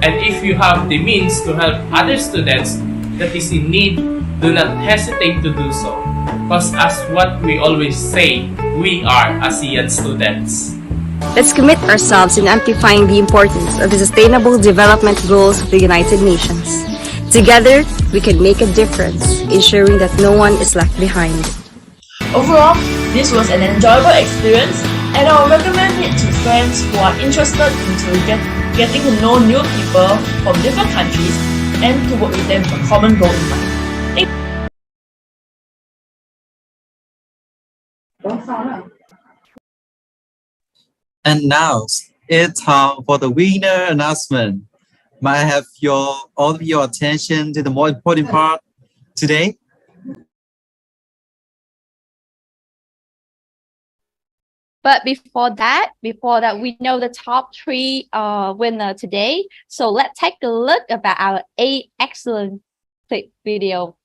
and if you have the means to help other students that is in need, do not hesitate to do so, because as what we always say, we are ASEAN students. Let's commit ourselves in amplifying the importance of the Sustainable Development Goals of the United Nations. Together, we can make a difference, ensuring that no one is left behind. Overall, this was an enjoyable experience, and I would recommend it to friends who are interested into getting to know new people from different countries and to work with them with a common goal in mind. And now it's time for the winner announcement. May I have all of your attention to the more important part today? But before that, we know the top 3 winner today. So let's take a look about our 8 excellent clip video.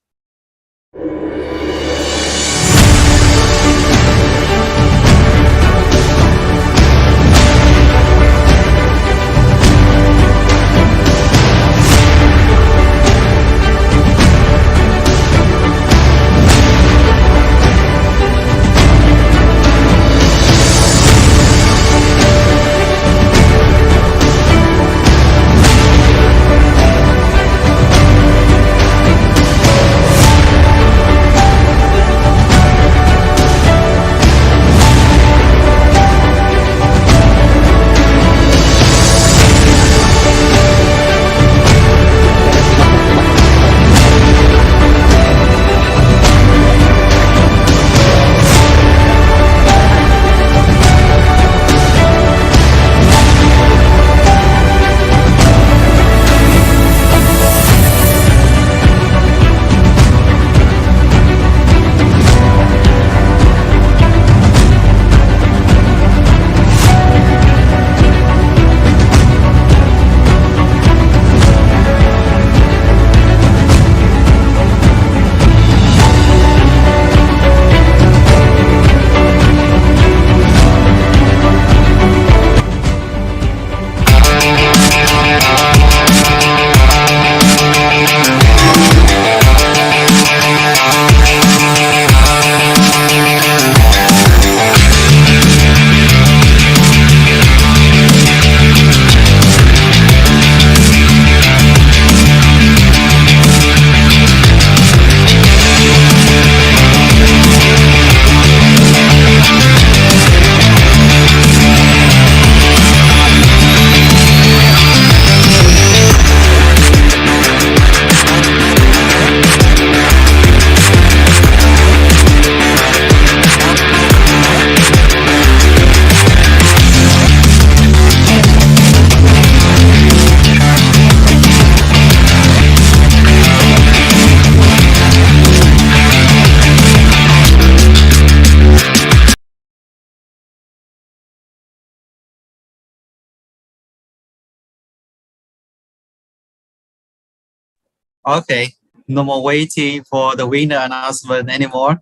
Okay, no more waiting for the winner announcement anymore.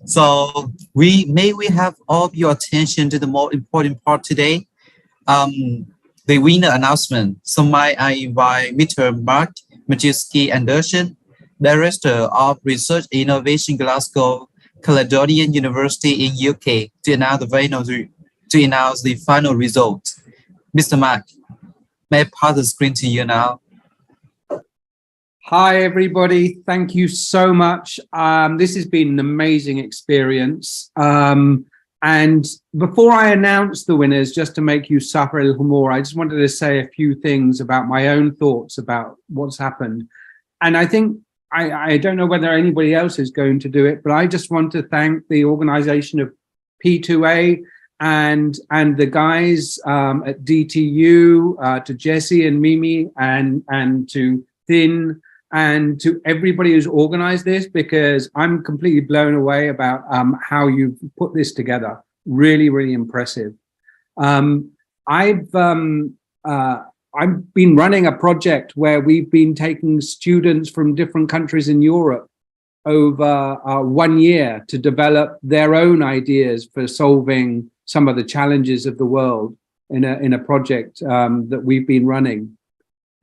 So we have all of your attention to the more important part today, the winner announcement. So I invite Mr. Mark Majewski Anderson, Director of Research Innovation Glasgow Caledonian University in UK, to announce the final results. Mr. Mark, may I pass the screen to you now? Hi, everybody. Thank you so much. This has been an amazing experience. And before I announce the winners, just to make you suffer a little more, I just wanted to say a few things about my own thoughts about what's happened. And I think, I don't know whether anybody else is going to do it, but I just want to thank the organization of P2A and the guys at DTU, to Jesse and Mimi and to Thin, and to everybody who's organized this, because I'm completely blown away about how you've put this together. Really, really impressive. I've been running a project where we've been taking students from different countries in Europe over 1 year to develop their own ideas for solving some of the challenges of the world in a project that we've been running.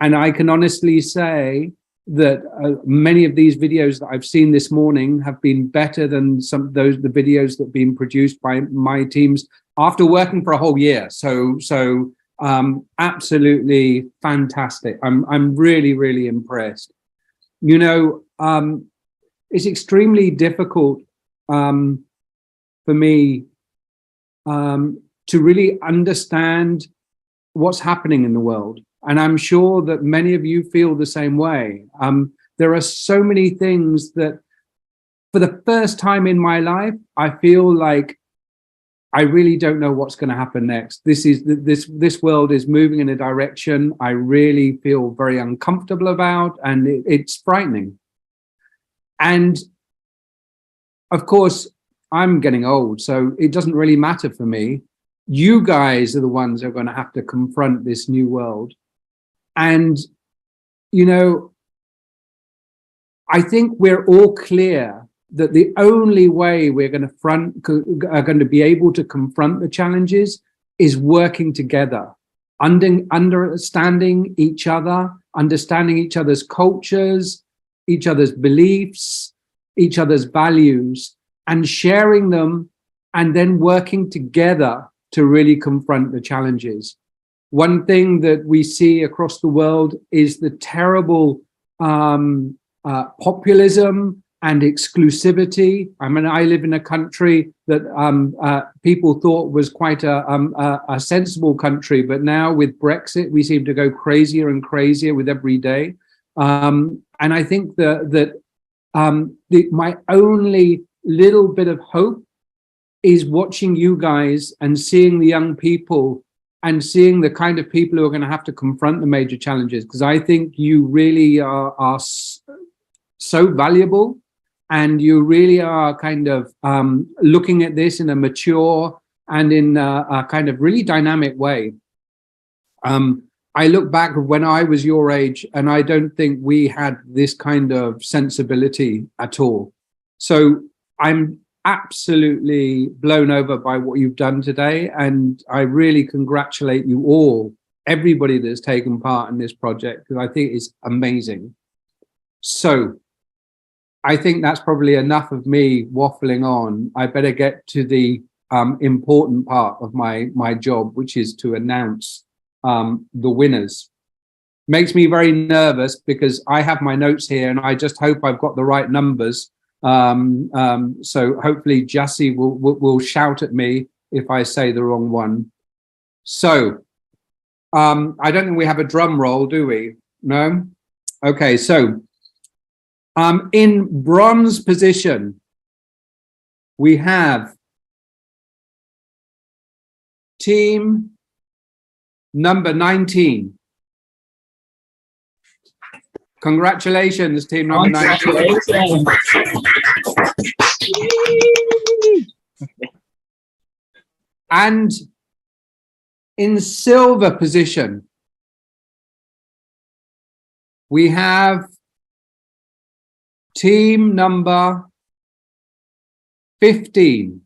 And I can honestly say that many of these videos that I've seen this morning have been better than the videos that have been produced by my teams after working for a whole year. So absolutely fantastic. I'm really, really impressed. You know, it's extremely difficult for me to really understand what's happening in the world. And I'm sure that many of you feel the same way. There are so many things that for the first time in my life, I feel like I really don't know what's going to happen next. This world is moving in a direction I really feel very uncomfortable about, and it's frightening. And of course, I'm getting old, so it doesn't really matter for me. You guys are the ones who are going to have to confront this new world. And, you know, I think we're all clear that the only way we're going to be able to confront the challenges is working together, understanding each other, understanding each other's cultures, each other's beliefs, each other's values, and sharing them, and then working together to really confront the challenges. One thing that we see across the world is the terrible populism and exclusivity. I mean, I live in a country that people thought was quite a sensible country, but now with Brexit, we seem to go crazier and crazier with every day. And I think that my only little bit of hope is watching you guys and seeing the young people and seeing the kind of people who are going to have to confront the major challenges, because I think you really are so valuable, and you really are kind of looking at this in a mature and in a kind of really dynamic way. I look back when I was your age, and I don't think we had this kind of sensibility at all. So I'm absolutely blown over by what you've done today, and I really congratulate you all, everybody that's taken part in this project, because I think it's amazing. So I think that's probably enough of me waffling on. I better get to the important part of my job, which is to announce the winners. Makes me very nervous because I have my notes here and I just hope I've got the right numbers. So hopefully Jesse will shout at me if I say the wrong one. So I don't think we have a drum roll, do we? No? Okay, so in bronze position, we have team number 19. Congratulations, team number 19. And in silver position, we have Team number 15.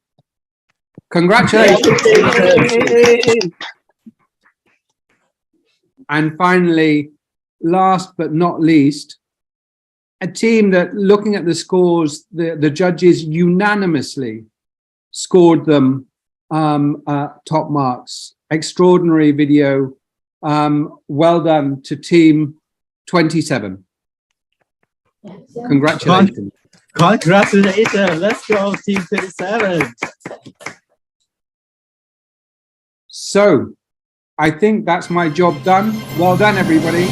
Congratulations. And finally, last but not least, a team that, looking at the scores, the judges unanimously scored them top marks. Extraordinary video. Well done to team 27. Congratulations. Congratulations. Let's go, team 27. So, I think that's my job done. Well done, everybody.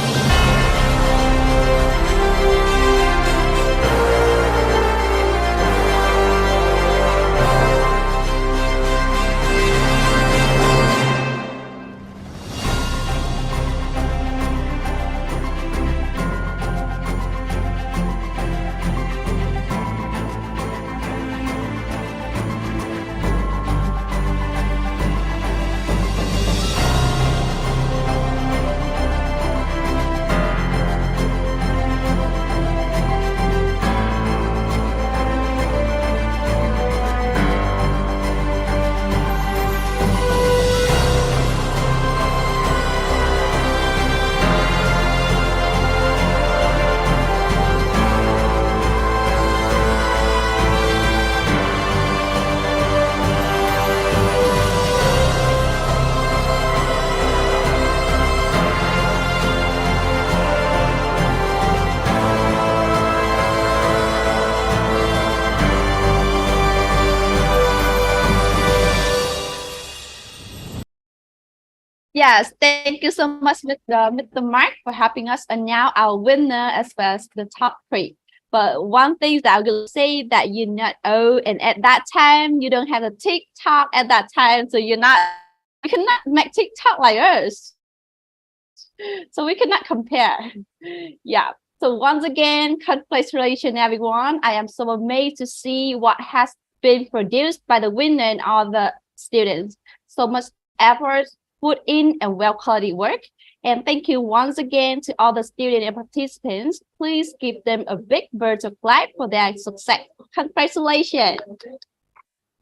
Yes, thank you so much, Mr. Mark, for helping us. And now our winner as well as the top 3. But one thing that I will say that you're not old, and at that time you don't have a TikTok at that time, so you cannot make TikTok like us. So we cannot compare. Yeah. So once again, congratulations everyone. I am so amazed to see what has been produced by the winner and all the students. So much effort put in and well quality work. And thank you once again to all the students and participants. Please give them a big bird of life for their success. Congratulations.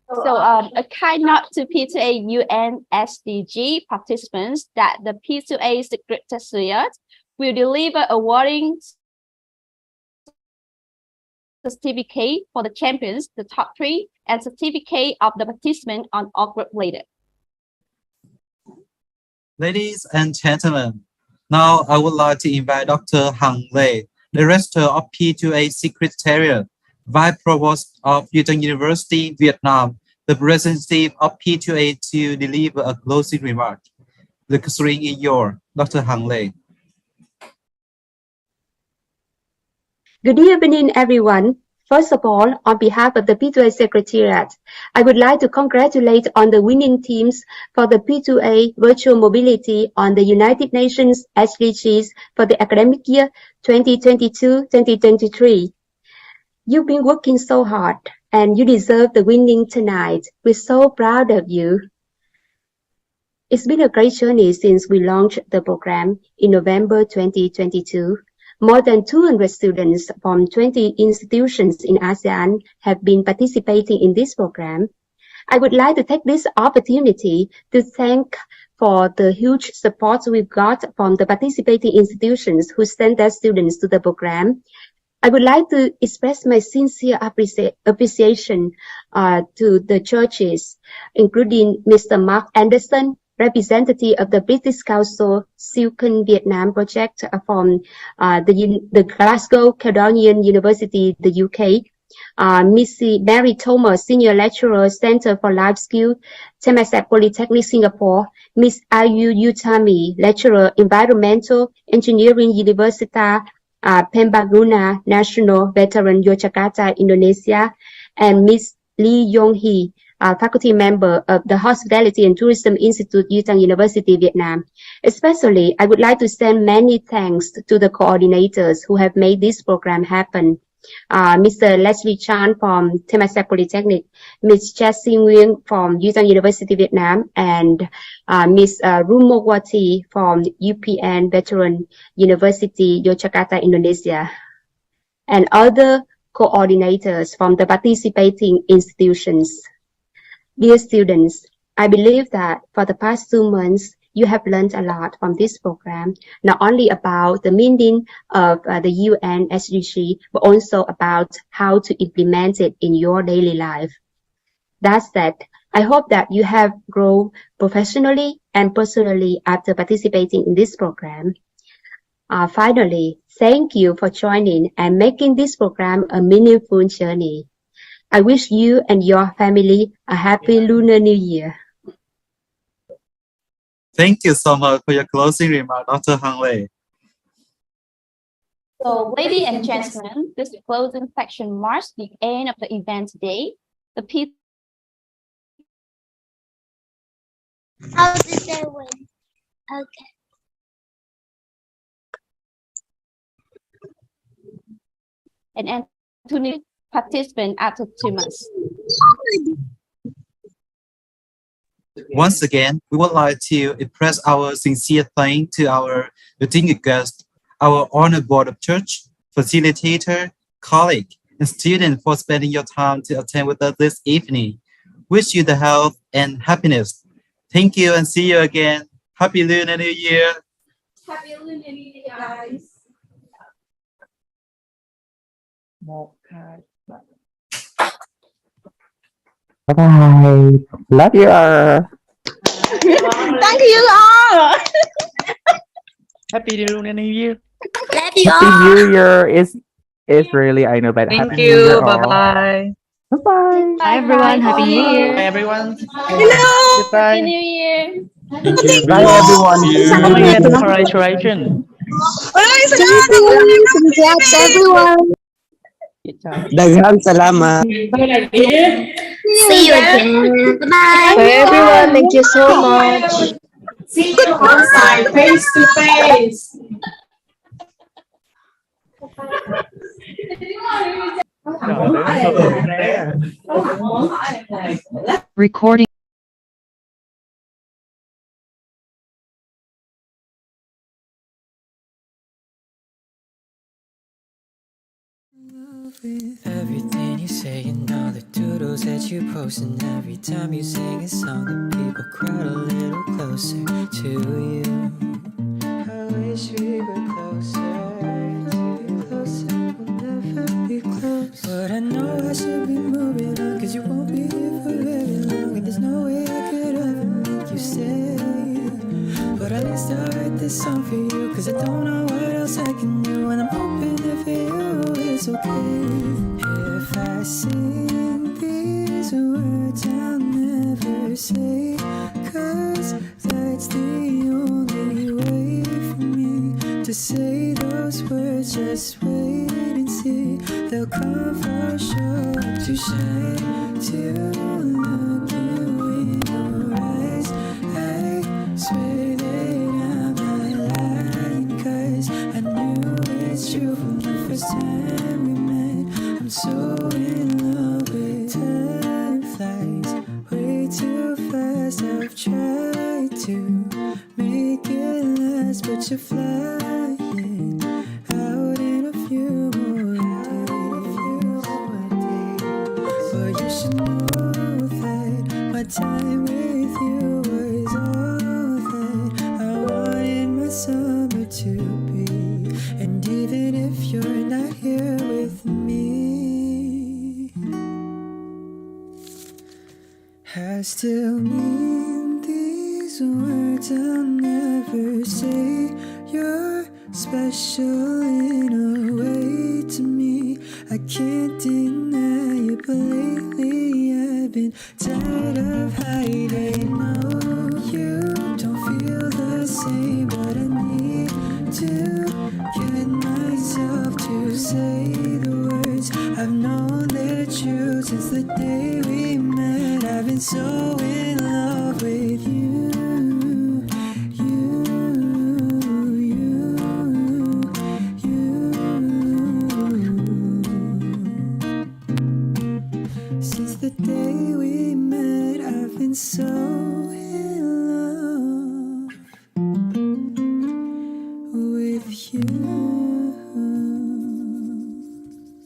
So a kind note to P2A UN SDG participants that the P2A Secretariat will deliver awarding certificate for the champions, the top 3, and certificate of the participant on all group later. Ladies and gentlemen, now I would like to invite Dr. Hằng Lê, Director of P2A Secretariat, Vice Provost of Utah University, Vietnam, the representative of P2A to deliver a closing remark. The screen is yours, Dr. Hằng Lê. Good evening, everyone. First of all, on behalf of the P2A Secretariat, I would like to congratulate on the winning teams for the P2A Virtual Mobility on the United Nations SDGs for the academic year 2022-2023. You've been working so hard, and you deserve the winning tonight. We're so proud of you. It's been a great journey since we launched the program in November 2022. More than 200 students from 20 institutions in ASEAN have been participating in this program. I would like to take this opportunity to thank for the huge support we've got from the participating institutions who sent their students to the program. I would like to express my sincere appreciation to the judges, including Mr. Mark Anderson, representative of the British Council Silken Vietnam project from the Glasgow Caledonian University, the UK, Miss Mary Thomas, Senior Lecturer, Center for Life Skills, Temasek Polytechnic Singapore, Miss Ayu Utami, Lecturer, Environmental Engineering Universitas Pembangunan Nasional, Veteran, Yogyakarta, Indonesia, and Miss Lee Yong-hee, faculty member of the Hospitality and Tourism Institute, Utah University, Vietnam. Especially, I would like to send many thanks to the coordinators who have made this program happen. Mr. Leslie Chan from Temasek Polytechnic, Ms. Jessie Nguyen from Utah University, Vietnam, and Ms. Rumowati from UPN Veteran University, Yogyakarta, Indonesia, and other coordinators from the participating institutions. Dear students, I believe that for the past 2 months, you have learned a lot from this program, not only about the meaning of the UN SDG, but also about how to implement it in your daily life. That said, I hope that you have grown professionally and personally after participating in this program. Finally, thank you for joining and making this program a meaningful journey. I wish you and your family a happy Lunar New Year. Thank you so much for your closing remark, Dr. Hang Wei. So, ladies and gentlemen, this closing section marks the end of the event today. The P2A How did they win? Okay. and Anthony participant after 2 months. Once again, we would like to express our sincere thanks to our distinguished guests, our honored board of church, facilitator, colleague, and student for spending your time to attend with us this evening. Wish you the health and happiness. Thank you and see you again. Happy Lunar New Year. Happy Lunar New Year, guys. Bye. Love you all. Thank you all. Happy Lunar New Year. Love you Happy all. New Year is really I know, but Thank Happy New Year you. all. Bye-bye. Bye. Bye, everyone. Happy New Year. Bye, everyone. Hello. Goodbye. Happy New Year. Bye, everyone. Congratulations. Congrats, everyone. Daghang salamat. See you again. Bye. Bye everyone, thank you so much. See you outside, face to face. Recording. Everything you say and all the doodles that you post, and every time you sing a song, the people crowd a little closer to you. I wish we were closer, we'll never be close. But I know I should be moving on, 'cause you won't be here for very long, and there's no way I could ever make you stay. But at least I write this song for you, 'cause I don't know what else I can do, and I'm hoping that for you it's okay. If I sing these words I'll never say, 'cause that's the only way for me to say those words. Just wait and see, they'll come for sure to shine, to look you in your eyes. I swear that I'm not lying, 'cause I knew it's true from the first time we met. I'm so in love with time flies way too fast. I've tried to make it last, but you're flying out in a few more days. But you should know that my time with you was all that I wanted my summer to be. And even if you're not here with me, I still mean these words I'll never say. You're special in a way to me. I can't deny it, but lately I've been tired of hiding. No, you don't feel the same, but I need to get myself to say the words. I've known the truth since the day we met. I've been so in love with you. Since the day we met, I've been so